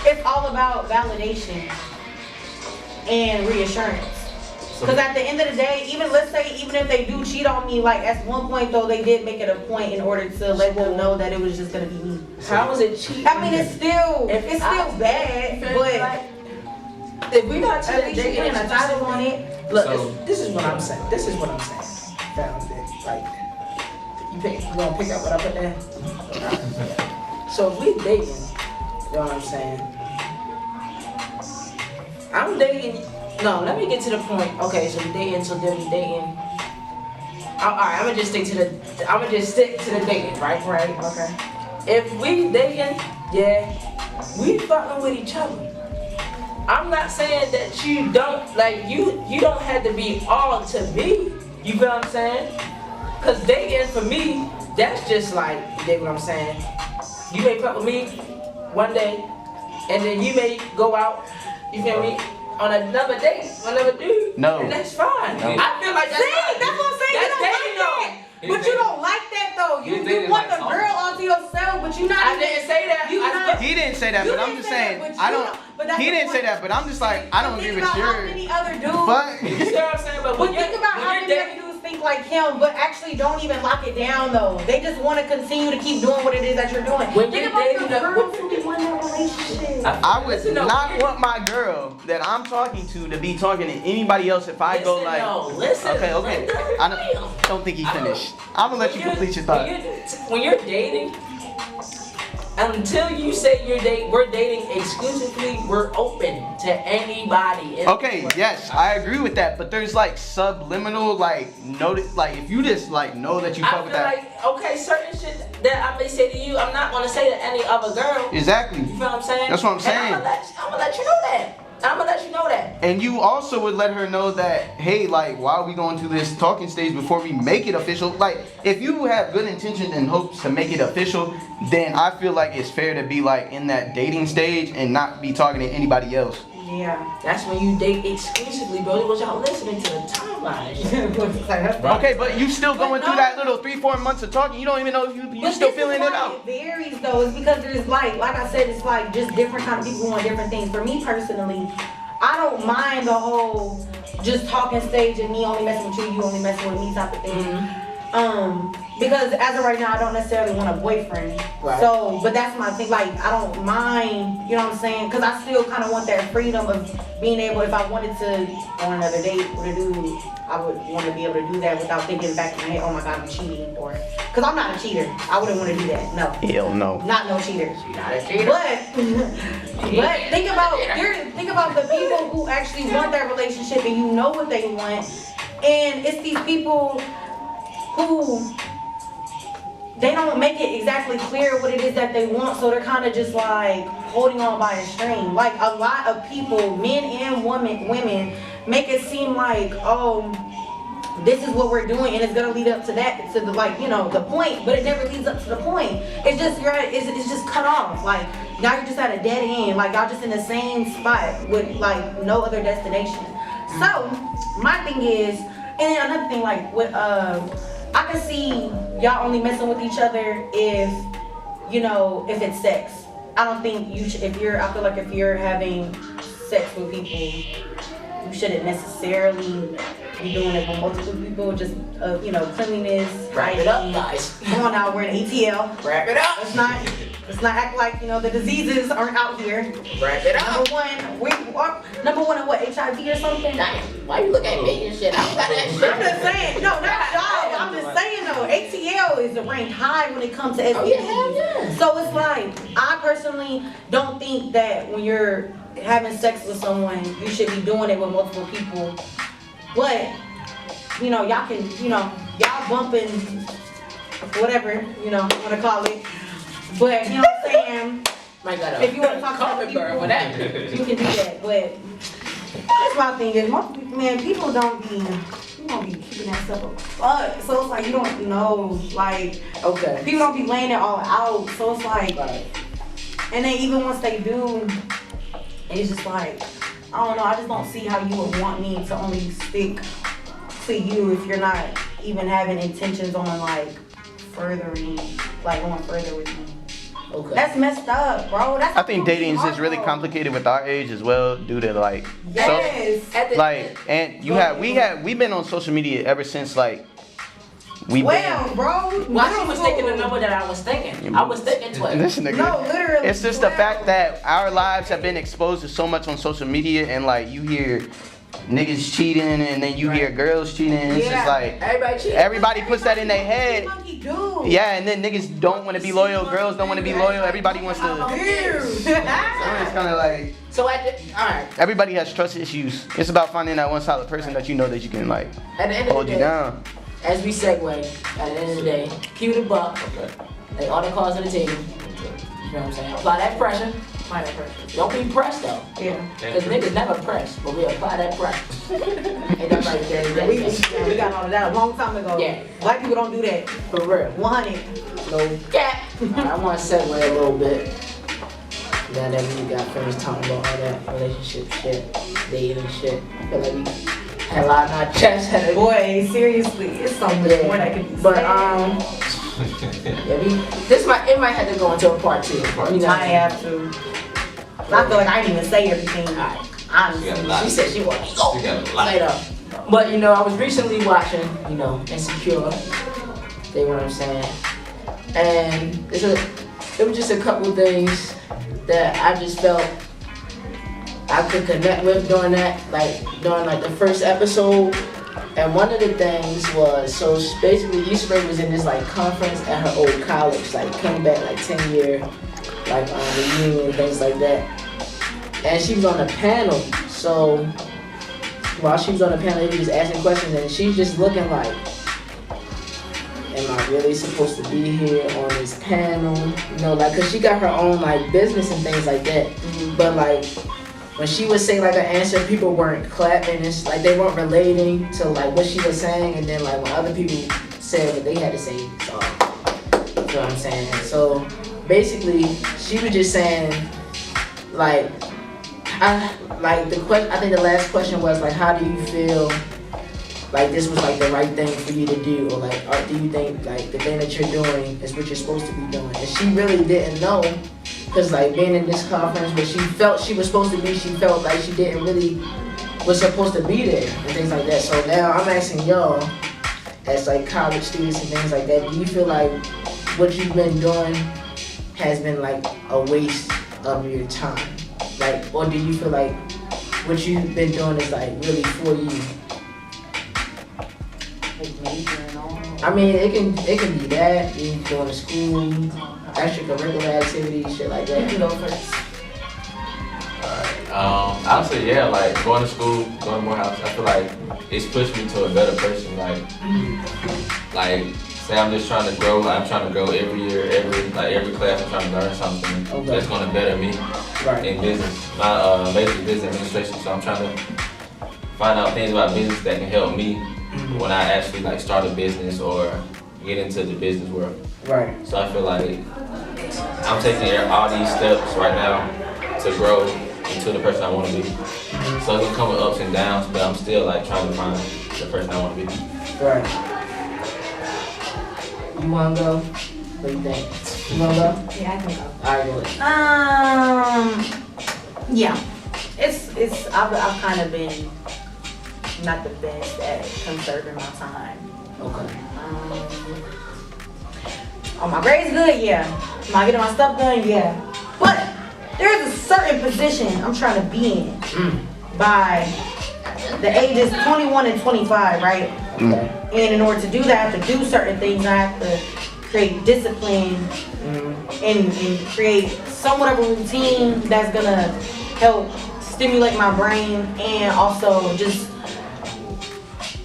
it's all about validation and reassurance. Because at the end of the day, even if they do cheat on me, like at one point though, they did make it a point in order to let them know that it was just gonna be me. How was it cheating? I mean, it's still bad, but if we not to at the least you dating putting a title on it. Look, So- this is what I'm saying. Found it. Like, you gonna pick up what I put there? So if we dating, you know what I'm saying? I'm dating. No, let me get to the point. Okay, so we dating, so then we dating. Alright, I'm gonna just stick to the dating, right? Right. Okay. If we dating, yeah, we fucking with each other. I'm not saying that you don't, like, you don't have to be all to me. You feel what I'm saying? Cause dating for me, that's just like, you dig what I'm saying? You may fuck with me one day, and then you may go out, you feel me, on another date, another dude. No. And that's fine. No. I feel like that's fine. That's what I'm saying. That's You don't dating like though. that. But you don't like that though. You want the girl onto yourself, but you not. I didn't say that. You I not. He didn't say that, You but I'm didn't just say saying, that, but I you don't. know- but that's He the didn't say point. that, but I'm just like, I don't Think agree about with how your. many other dudes. Fuck. You see what I'm saying? But But think about how many other dudes think like him, but actually don't even lock it down though. They just want to continue to keep doing what it is that you're doing. When Think you're about dating the a- girls who be wanting that relationship. I would Listen, no, not you- want my girl that I'm talking to be talking to anybody else if I go like. Listen. Okay. I don't think he finished. I'm gonna let you complete your thought. When you're dating, until you say we're dating exclusively, we're open to anybody. in the Okay, world. yes, I agree with that, but there's like subliminal, like notice, like if you just like know that you I fuck feel with that. like, okay, certain shit that I may say to you, I'm not gonna say to any other girl. Exactly. You feel what I'm saying? That's what I'm And saying. I'm gonna let you know that. I'm gonna let you know that. And you also would let her know that, hey, like, why are we going through this talking stage before we make it official? Like, if you have good intentions and hopes to make it official, then I feel like it's fair to be like in that dating stage and not be talking to anybody else. Yeah. That's when you date exclusively, bro. Was y'all listening to the timeline? Okay, but you still going through that little 3-4 months of talking. You don't even know if you But still this is feeling it why out. It varies though. It's because there's like I said, it's like just different kind of people who want different things. For me personally, I don't mind the whole just talking stage and me only messing with you, you only messing with me type of thing. Because as of right now, I don't necessarily want a boyfriend. Right. So, but that's my thing. Like, I don't mind, you know what I'm saying? Because I still kind of want that freedom of being able, if I wanted to go on another date with a dude, I would want to be able to do that without thinking back in my head, oh my God, I'm cheating. Or, because I'm not a cheater. I wouldn't want to do that. No. Hell no. Not no cheater. She's not a cheater. But think about the people who actually want that relationship and you know what they want. And it's these people who they don't make it exactly clear what it is that they want, so they're kind of just like holding on by a string. Like a lot of people, men and women, make it seem like, oh, this is what we're doing and it's gonna lead up to that, to the, like, you know, the point, but it never leads up to the point. It's just it's just cut off. Like now you're just at a dead end. Like y'all just in the same spot with like no other destination. So my thing is, and then another thing, like with I can see y'all only messing with each other if, you know, if it's sex. I don't think you should, I feel like if you're having sex with people, you shouldn't necessarily be doing it with multiple people. Just, you know, cleanliness. Wrap it up, guys. Come on now, we're in ATL. Wrap it up. Let's not act like, you know, the diseases aren't out here. Wrap it up. Number one, what, HIV or something? Damn, why you look at me and shit? I don't got that shit. I'm just saying, no, not y'all. I'm just saying though, ATL is ranked high when it comes to STDs. Oh, yeah, hell yeah. So it's like, I personally don't think that when you're having sex with someone, you should be doing it with multiple people. But, you know, y'all can, you know, y'all bumping, whatever, you know, you want to call it. But, you know what I'm saying? If you want to talk to other people, you can do that. But that's my thing is, man, people don't be keeping that stuff up. So it's like you don't know, like, okay, people don't be laying it all out. So it's like, and then even once they do, it's just like, I don't know. I just don't see how you would want me to only stick to you if you're not even having intentions on like furthering, like going further with me. Okay. That's messed up, bro. I think dating is just really complicated with our age as well, due to like, yes. We've been on social media ever since like bro. Why she was thinking the number that I was thinking? I was thinking 12. This nigga. No, literally. It's just 12. The fact that our lives have been exposed to so much on social media, and like you hear niggas cheating and then you hear girls cheating. It's just like everybody puts that in their head. Yeah, and then niggas don't want to be loyal. Girls don't want to be loyal. Everybody wants to. So it's kind of like. So alright. Everybody has trust issues. It's about finding that one solid person that you know that you can like hold you down. As we segue, at the end of the day, keep it a buck. Lay all the cards on the table. You know what I'm saying? Apply that pressure. Don't be pressed though. Yeah. Because niggas never press, but we apply that pressure. Ain't that right there? We got all of that a long time ago. Yeah. Black people don't do that. For real. 100. No cat. I want to segue a little bit. Now that we got finished talking about all that relationship shit, dating shit. I feel like we had a lot on our chest. Boy, seriously, it's so much more that can be said. But it might have to go into a part 2. I have to. I feel like I didn't even say everything. Honestly, she said she was later. But you know, I was recently watching, you know, Insecure. They what I'm saying, and it was just a couple things that I just felt I could connect with during the first episode. And one of the things was, so basically Issa Rae was in this like conference at her old college, like came back like 10-year like reunion and things like that. And she was on the panel. So while she was on the panel, he was just asking questions and she's just looking like, am I really supposed to be here on this panel? You know, like, cause she got her own like business and things like that. Mm-hmm. But like, when she would say like an answer, people weren't clapping. It's like they weren't relating to like what she was saying, and then like when other people said what they had to say, so you know what I'm saying. So basically, she was just saying like, I think the last question was like, how do you feel like this was like the right thing for you to do, or like, or do you think like the thing that you're doing is what you're supposed to be doing? And she really didn't know. Cause like being in this conference where she felt she was supposed to be, she felt like she didn't really was supposed to be there and things like that. So now I'm asking y'all, as like college students and things like that, do you feel like what you've been doing has been like a waste of your time? Like, or do you feel like what you've been doing is like really for you? I mean, it can be that, you going to school, extracurricular activities, shit like that. You can go first. I'll say yeah, like going to school, going to Morehouse. I feel like it's pushed me to a better person. Like say I'm just trying to grow. I'm trying to grow every year, every class. I'm trying to learn something that's going to better me in business. My major is business administration, so I'm trying to find out things about business that can help me when I actually like start a business or get into the business world. Right. So I feel like I'm taking all these steps right now to grow into the person I want to be. So it's gonna come with ups and downs, but I'm still like trying to find the person I want to be. Right. You wanna go? What do you think? You wanna go? Yeah, I can go. Alright, go ahead. Yeah. It's I've kind of been not the best at conserving my time. Okay. Are my grades good? Yeah. Am I getting my stuff done? Yeah. But there's a certain position I'm trying to be in by the ages 21 and 25, right? Okay. And in order to do that, I have to do certain things. I have to create discipline and create somewhat of a routine that's gonna help stimulate my brain and also just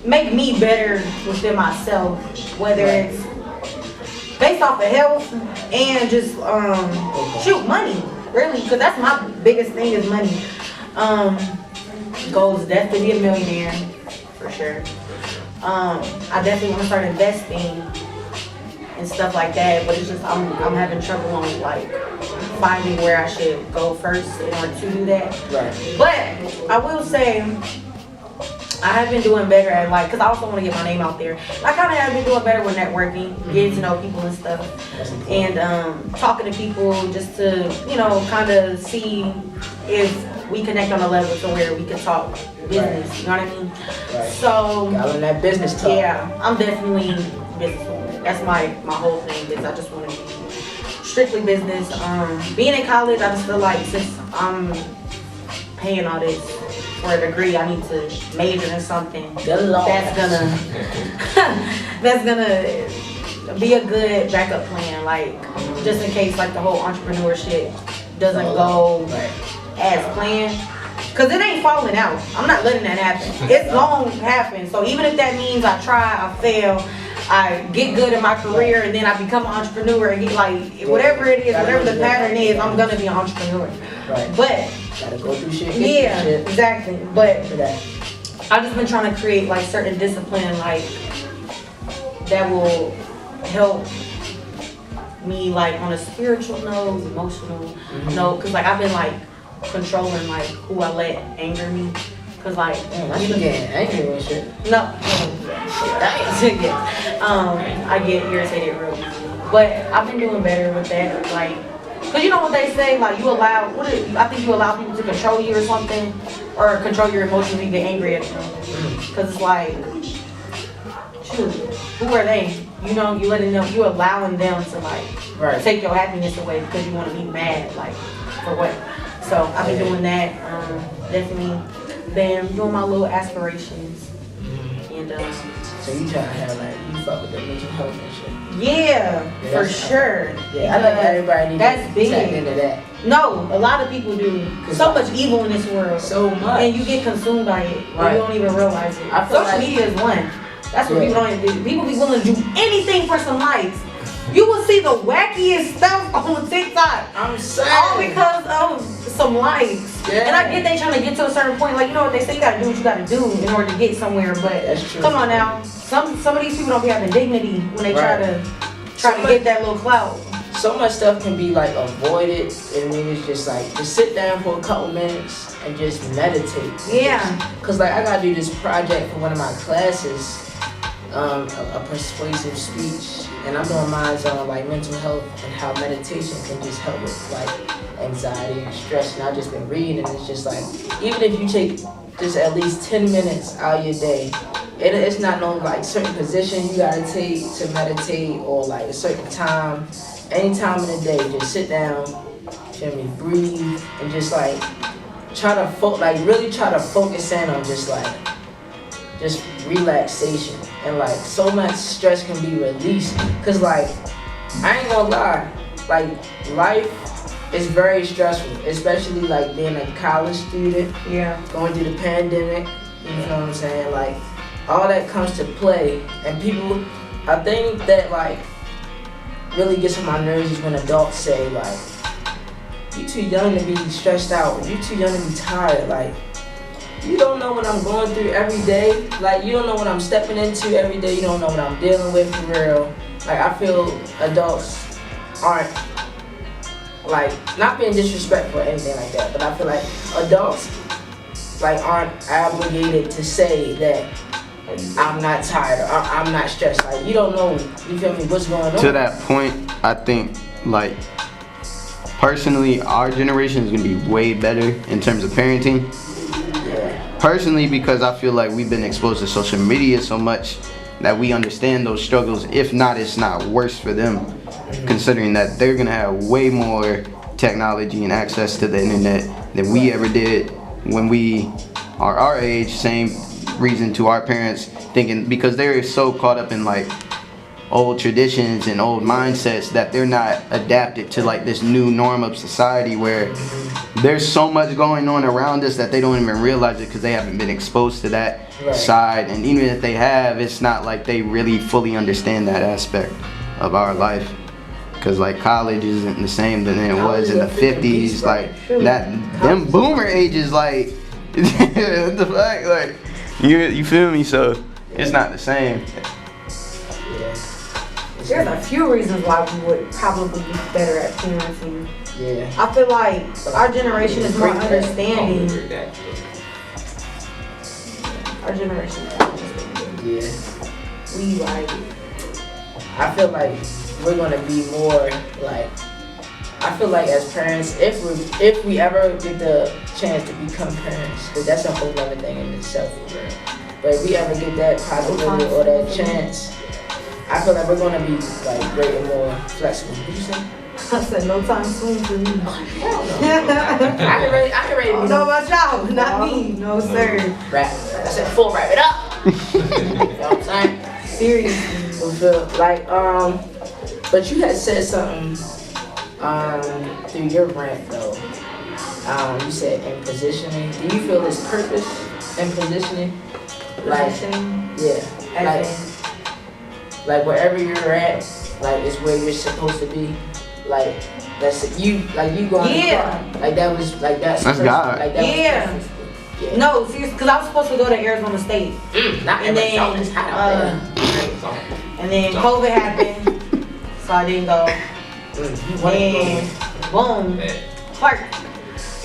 make me better within myself, whether it's based off of health and just shoot money, really, because that's my biggest thing is money. Goal is definitely be a millionaire, for sure. I definitely want to start investing and stuff like that, but it's just I'm having trouble on like finding where I should go first in order to do that. Right. But I will say I have been doing better at like, cause I also want to get my name out there. I kind of have been doing better with networking, getting to know people and stuff, and talking to people just to kind of see if we connect on a level to where we can talk business. You know what I mean? Right. So got on that business talk. yeah, I'm definitely businesswoman. That's my whole thing. Is I just want to be strictly business. Being in college, I just feel like since I'm paying all this for a degree, I need to major in something that's gonna be a good backup plan, like just in case like the whole entrepreneurship doesn't go as planned. Cause it ain't falling out. I'm not letting that happen. It's gonna happen. So even if that means I try, I fail, I get good in my career, and then I become an entrepreneur and get like whatever it is, whatever the pattern is, I'm gonna be an entrepreneur. Right. But gotta go through shit. yeah, shit. exactly. But For that. I've just been trying to create like certain discipline like that will help me like on a spiritual note, emotional note, cause like I've been like controlling like who I let anger me, cause like you getting angry and shit. no, I get irritated real easy, but I've been doing better with that, like. Cause you know what they say, like you allow, I think you allow people to control you or something, or control your emotions when you get angry at them. Cause it's like, shoot, who are they? You know, you letting them, you allowing them to like take your happiness away because you want to be mad, like for what? So I've been doing that. Definitely been doing my little aspirations, and So you trying to have like you fuck with the mental health and shit. yeah, for sure. Yeah, I think everybody needs that's to big. tap into that. No, a lot of people do. So much evil in this world. So much. And you get consumed by it. Right. You don't even realize it. I feel Social like- media is one. That's what people don't even do. People be willing to do anything for some likes. You will see the wackiest stuff on TikTok. I'm saying. All because of some likes. Yeah. And I get they trying to get to a certain point. Like, you know what they say, you gotta do what you gotta do in order to get somewhere. But That's true. come on now. Some of these people don't be having dignity when they try to Somebody- get that little clout. So much stuff can be like avoided. I mean, it's just like just sit down for a couple minutes and just meditate. Yeah. Cause like I gotta do this project for one of my classes, a persuasive speech, and I'm doing mine on like mental health and how meditation can just help with like anxiety and stress. And I've just been reading, and it's just like even if you take just at least 10 minutes out of your day it's not no like certain position you gotta take to meditate or like a certain time. Any time in the day, just sit down, feel me, breathe, and just like try to really try to focus in on just relaxation, and like so much stress can be released. Cause like I ain't gonna lie, like life is very stressful, especially like being a college student. Yeah. Going through the pandemic, you know what I'm saying? Like all that comes to play, and people, I think that like really gets on my nerves is when adults say like, you too young to be stressed out, you too young to be tired. Like, you don't know what I'm going through every day. Like, you don't know what I'm stepping into every day. You don't know what I'm dealing with for real. Like, I feel adults aren't, like, not being disrespectful or anything like that, but I feel like adults, like, aren't obligated to say that I'm not tired or I'm not stressed. Like, you don't know, you feel me, what's going on. To that point, I think, like, personally, our generation is going to be way better in terms of parenting. Yeah. Personally, because I feel like we've been exposed to social media so much that we understand those struggles. If not, it's not worse for them, considering that they're going to have way more technology and access to the internet than we ever did when we are our age. Same reason to our parents, thinking, because they're so caught up in like old traditions and old mindsets that they're not adapted to like this new norm of society where there's so much going on around us that they don't even realize it because they haven't been exposed to that side. And even if they have, it's not like they really fully understand that aspect of our life, because like college isn't the same than it was in the 50s. Like that, them boomer ages, like what the fuck, like you feel me? So it's not the same. There's a few reasons why we would probably be better at parenting. Yeah. I feel like our generation is more understanding. Our generation is more understanding. Yeah. We like, I feel like we're gonna be more like, I feel like as parents, if we ever get the chance to become parents, because that's a whole other thing in itself. But if we ever get that possibility or that chance, I feel like we're gonna be like way more flexible. What you say? I said no time soon for me. I can ready. I don't know about y'all, but not me. No sir. Rap. I said full wrap it up. You know what I'm saying? Seriously. Like but you had said something through your rant though. You said in positioning. Do you feel this purpose in positioning? Like, yeah. Like wherever you're at, like is where you're supposed to be. Like that's you. Like you going. Yeah. Like that was like that's God. Like that Yeah. Was yeah. No, seriously, because I was supposed to go to Arizona State. Not And then, and then COVID happened, so I didn't go. And boom, Clark.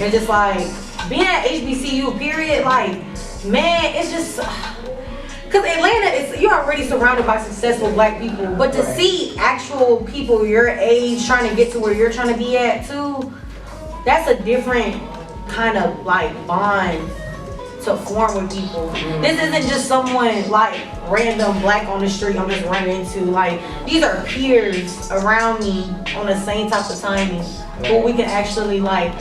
And just like being at HBCU, period. Like, man, it's just. Because Atlanta, you're already surrounded by successful black people, but to see actual people your age trying to get to where you're trying to be at too, that's a different kind of like bond to form with people. This isn't just someone like random black on the street I'm just running into. Like, these are peers around me on the same type of timing who we can actually like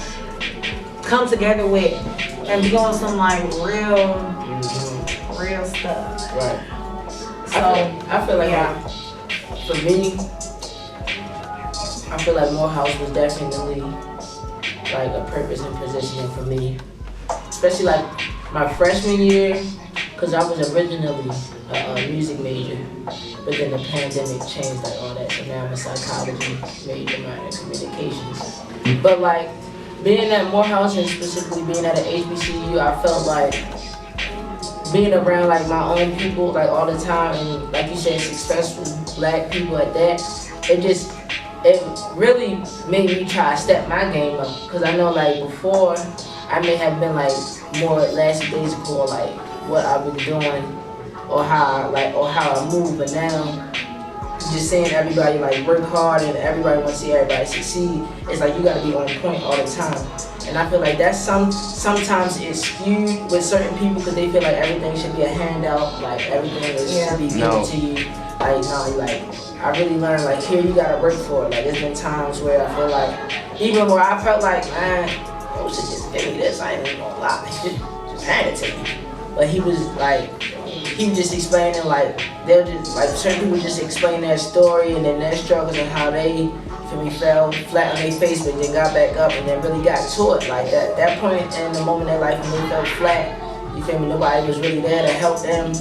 come together with and be on some like real stuff. Right. So I feel like for me, I feel like Morehouse was definitely like a purpose and positioning for me, especially like my freshman year, because I was originally a music major, but then the pandemic changed like all that, so now I'm a psychology major, minor in communications. But like being at Morehouse and specifically being at an HBCU, I felt like being around like my own people like all the time, and like you said, successful black people at that, it really made me try to step my game up. Cause I know like before I may have been like more lackadaisical like what I've been doing or how I move, but now just seeing everybody like work hard and everybody wants to see everybody succeed. It's like you gotta be on point all the time. And I feel like that's sometimes it's skewed with certain people because they feel like everything should be a handout, like everything is should be given to you. Like no, like I really learned like here you gotta work for it. Like there's been times where I feel like even where I felt like man, yo should just give me this. I ain't even gonna lie, just hand it to me. But he was just explaining like they'll just like certain people just explain their story and then their struggles and how they fell flat on their face but then got back up and then really got to it. Like that point in the moment in their life when they fell flat, you feel me, nobody was really there to help them.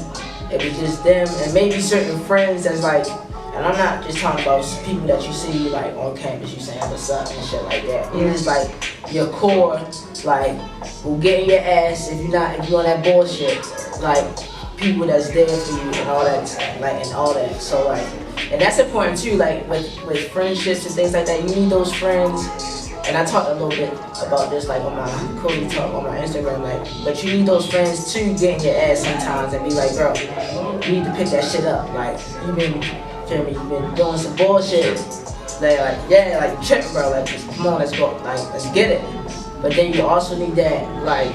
It was just them and maybe certain friends that's like, and I'm not just talking about people that you see like on campus, you saying what's up and shit like that. It's like your core, like who get in your ass if you on that bullshit, like people that's there for you and all that, like and all that. So like, and that's important too, like with friendships and things like that. You need those friends. And I talked a little bit about this like on my Cody talk on my Instagram, like, but you need those friends too get in your ass sometimes and be like, bro, you need to pick that shit up. Like you've been doing some bullshit. Like yeah, like tripping, bro. Like come on, let's go. Like let's get it. But then you also need that like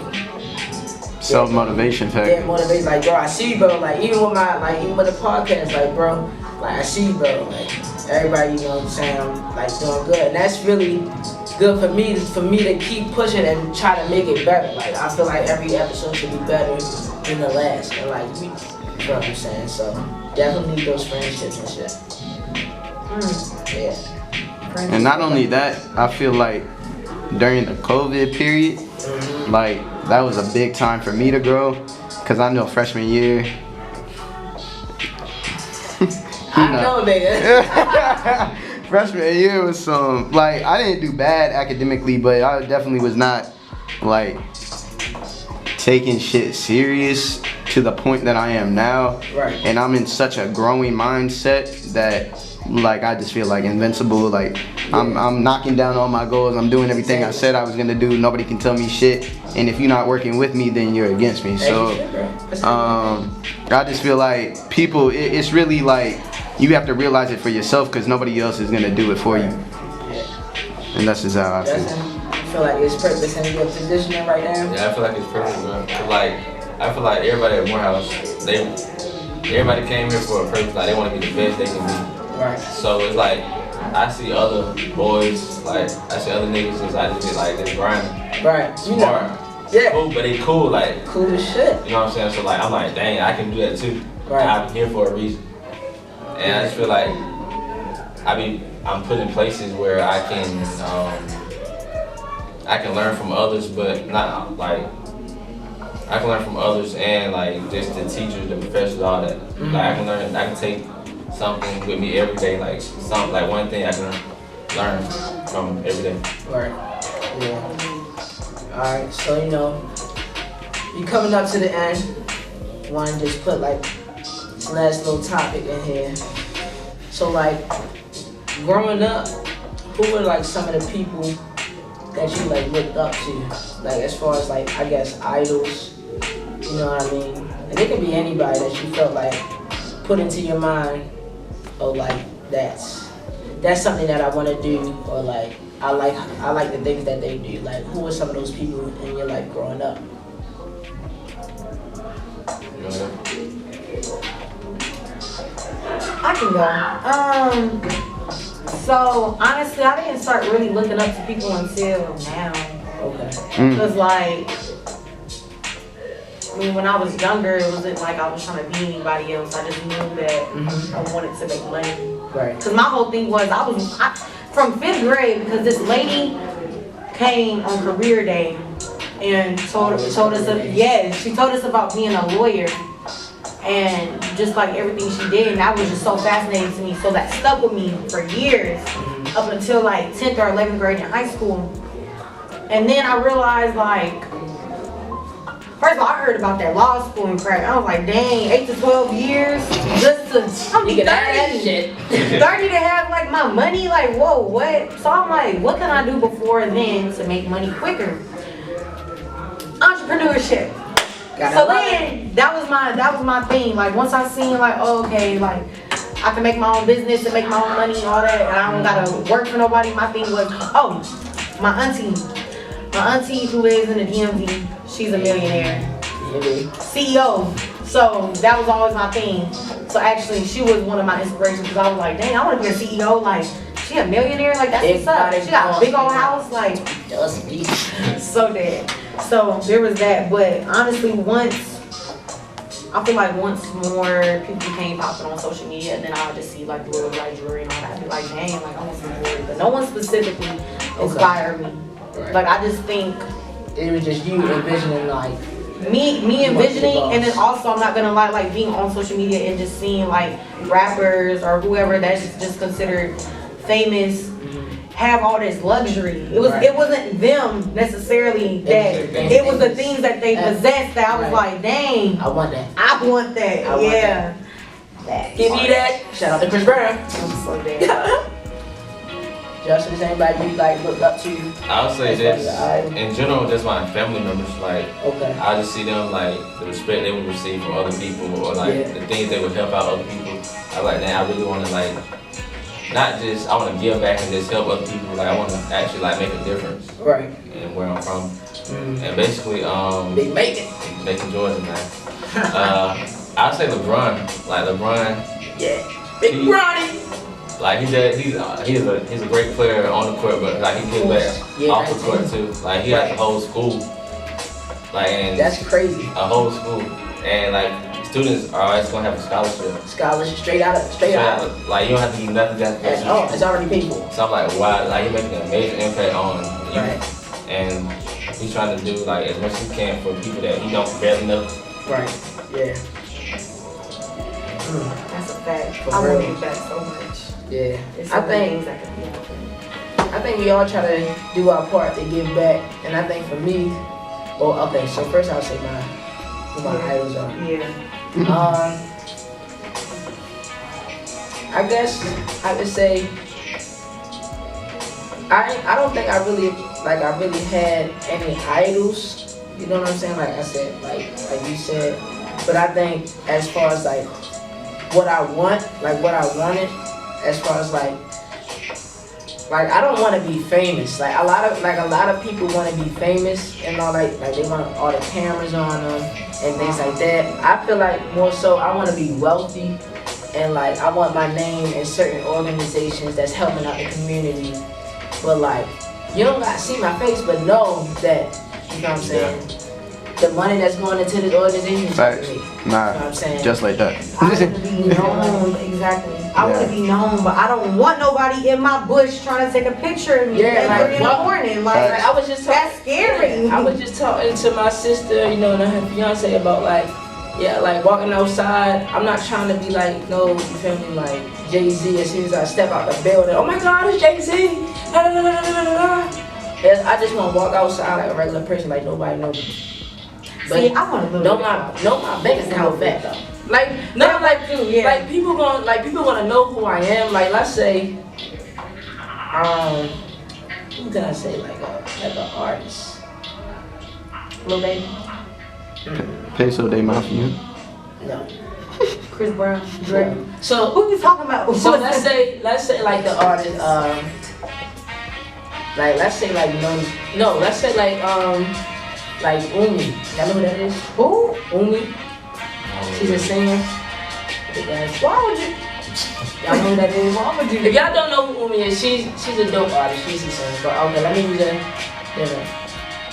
self-motivation factor. Yeah, motivation. Like bro, I see you, bro. Like even with the podcast, like bro, like I see you, bro. Like everybody, you know what I'm saying, I'm like doing good, and that's really good for me to keep pushing and try to make it better. Like I feel like every episode should be better than the last, and like you know what I'm saying. So definitely need those friendships and shit. Yeah. And not only that, I feel like during the COVID period, like that was a big time for me to grow, cause I know freshman year. I know, nigga. Freshman year was some, like, I didn't do bad academically, but I definitely was not, like, taking shit serious to the point that I am now. Right. And I'm in such a growing mindset that, like, I just feel like invincible. Like, I'm knocking down all my goals. I'm doing everything I said I was gonna do. Nobody can tell me shit. And if you're not working with me, then you're against me. So, I just feel like people, it's really like, you have to realize it for yourself because nobody else is gonna do it for you. And that's just how I feel. I feel like it's purpose in your positioning right now. Yeah, I feel like it's perfect, bro. I feel like everybody at Morehouse, everybody came here for a purpose. Like they want to be the best they can be. Right. So it's like I see other boys, like I see other niggas just like this, like this grinding. Right. Smart. Yeah. Cool, but they cool, like cool as shit. You know what I'm saying? So like I'm like, dang, I can do that too. Right. I'm here for a reason. And I just feel like I'm put in places where I can learn from others, but not like I can learn from others and like just the teachers, the professors, all that. Like I can take something with me every day, like one thing I can learn from every day. Right. Yeah. Alright, so you know, you coming up to the end. Want to just put like this last little topic in here. So like, growing up, who were like some of the people that you like looked up to? Like as far as like, I guess idols, you know what I mean? And it could be anybody that you felt like put into your mind, or like that's something that I want to do, or like I like the things that they do. Like who were some of those people in your life growing up? I can go. So honestly, I didn't start really looking up to people until now. Okay. Cause like, I mean, when I was younger, it wasn't like I was trying to be anybody else. I just knew that I wanted to make money. Right. Cause my whole thing was from 5th grade, because this lady came on career day and told us she told us about being a lawyer. And just like everything she did, and that was just so fascinating to me. So that stuck with me for years, up until like 10th or 11th grade in high school. And then I realized, like, first of all, I heard about that law school and crap. I was like, dang, 8 to 12 years just to, I'm 30 to have like my money, like, whoa, what? So I'm like, what can I do before then to make money quicker? Entrepreneurship. So then that was my thing. Like once I seen like, oh, okay, like I can make my own business and make my own money and all that, and I don't gotta work for nobody. My thing was, my auntie who lives in the DMV, she's a millionaire, CEO. So that was always my thing. So actually, she was one of my inspirations because I was like, dang, I want to be a CEO. Like, she a millionaire. Like, that's what's up. She got a big old house. Like, so dead. So there was that. But honestly, I feel like once more people became popping on social media, then I would just see like little like jewelry and all that. I'd be like, dang, like I want some jewelry. But no one specifically inspired me. Right. Like I just think it was just you envisioning like me envisioning, and then also I'm not gonna lie, like being on social media and just seeing like rappers or whoever that's just considered famous have all this luxury. It wasn't them necessarily that it was the things that they possessed that I was like, dang, I want that. I want that. That. Give me that. Shout out to Chris Brown. I'm so dead. Justin, is anybody you like look up to? I would say this in general, just my family members. Like, I just see them like the respect they would receive from other people, or like the things they would help out other people. I like that. I really want to like, not just I want to give back and just help other people. Like I want to actually like make a difference. Right. And where I'm from, and basically Big Macon. Macon, Georgia, man. I'd say LeBron. Like LeBron. Yeah. Big Bronny. Like he's a great player on the court, but like he gives back off the court too. Like he got the whole school. Like and that's crazy. A whole school, and like students are always gonna have a scholarship. Scholarship straight out. Like you don't have to do nothing. It's already paid for. So I'm like, wow, like he's making an amazing impact on you, right. And he's trying to do like as much as he can for people that he don't barely know. Right. Yeah. That's a fact. I want to give back so much. Yeah, I think we all try to do our part to give back, and I think for me, so first I'll say who my idols are. Yeah. I guess I would say I don't think I really had any idols. You know what I'm saying? Like I said, like you said, but I think as far as like what I wanted. As far as like I don't want to be famous. Like a lot of people want to be famous and all like they want all the cameras on them and things like that. I feel like more so I want to be wealthy and like I want my name in certain organizations that's helping out the community. But like you don't gotta see my face, but know that you know what I'm saying. The money that's going into this organization is facts. Me. Nah, you know what I'm saying? Just like that. I want to be known, exactly. I want to be known, but I don't want nobody in my bush trying to take a picture of me in the morning. Like I was just that's scary. I was just talking to my sister, you know, and her fiance about like walking outside. I'm not trying to be like, no, you feel me, like Jay-Z. As soon as I step out the building, oh my God, it's Jay-Z. I just want to walk outside like a regular person, like nobody knows me. But see, I want to know my bank account fat though. Like people gonna know who I am. Like let's say, who can I say like an artist? Lil Baby. Peso de Mafia. No. Chris Brown. Drake. So who you talking about? So let's say like the artist. Like let's say like let's say like Umi. Y'all know who that is? Who? Umi. She's a singer. Why would you? Y'all know who that is? Why would you? If y'all don't know who Umi is, she's a dope artist. She's a singer. But okay, let me use that.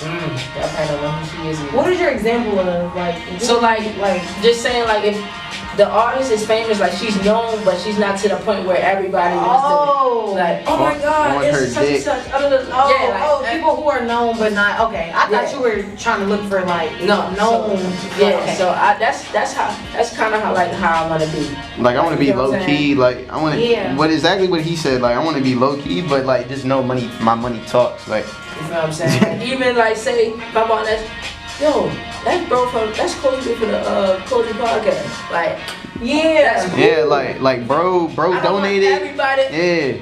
Y'all probably don't know who she is either. What is your example of like? So like just saying like if the artist is famous, like she's known, but she's not to the point where everybody wants to like, oh my God, it's such and such. People who are known but not okay. I thought you were trying to look for like known. So that's kind of how I want to be. Like I want to be low key. Like I want to. Exactly what he said. Like I want to be low key, but like just know money. My money talks. Like you know what I'm saying. Like, even like say if I'm on that. Yo, that's Cozy for the Realcozypodcast. Like, yeah, cool. Yeah, like bro donated. Everybody. Yeah.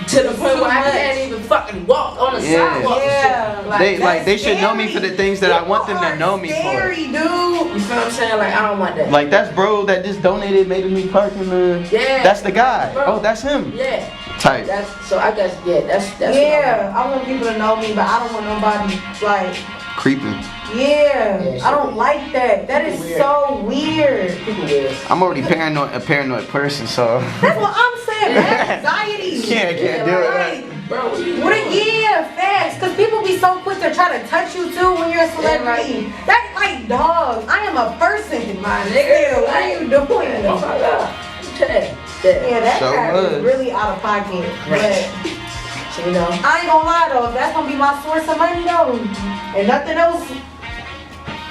To the point where I can't even fucking walk on the sidewalk. Yeah. And shit. They should know me for the things that I want them to know me for. Scary, dude. You feel what I'm saying? Like, I don't want that. Like that's bro that just donated, made me park in the. Yeah. That's the guy. Bro. Oh, that's him. Yeah. Type. That's so. I guess that's. Yeah, I want people to know me, but I don't want nobody like. Creeping. Yeah, I don't like that. That is so weird. People weird. I'm already a paranoid person, so. That's what I'm saying, man. Anxiety. Can't do Right. it. Bro, Yeah, facts. Cause people be so quick to try to touch you too when you're a celebrity. That's like, dog. I am a person, my nigga. What are you doing? Oh my God. Yeah, that So crap what? is really out of pocket. Right. But So, you know. I ain't gonna lie though, if that's gonna be my source of money though, and nothing else,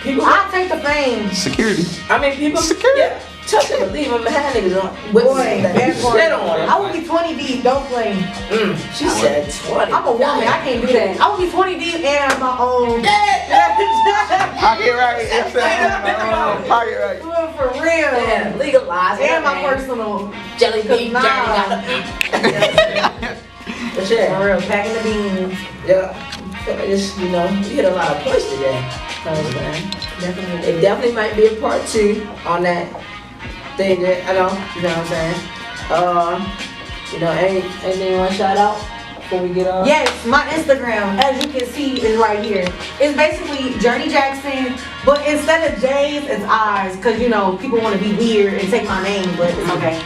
I'll take the fame. Security. I mean, people. Security. Yeah. Tell them to leave them behind niggas on. Boy, that that part. shit on them. I will be 20 deep, don't play. She said 20. I'm a woman, I can't do that. I will be 20 deep and have my own. Pocket right. Pocket right. Do it for real. Yeah, legalize it. And my personal. jelly bean. Nah. But yeah. For real, packing the beans. Yeah. It's, you know, you hit a lot of points today. You know what I'm saying? Definitely. It definitely might be a part 2 on that thing that I know, you know what I'm saying? You know, anything you want to shout out before we get on? Yes, my Instagram, as you can see, is right here. It's basically Journey Jackson, but instead of J's, it's I's, because, you know, people want to be weird and take my name, but it's okay.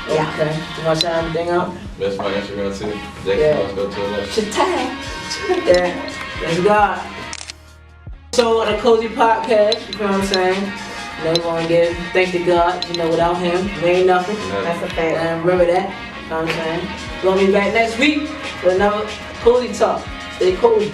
Yeah. Okay. You want to shout anything out? That's my Instagram too. Yeah. Let's go to the left. Chatal. Yeah. Let's go. So on the Cozy Podcast, you know what I'm saying? You know, we want to give thanks to God. You know, without him, we ain't nothing. That's a fact. And remember that. You know what I'm saying? We're going to be back next week with another Cozy Talk. Stay cozy.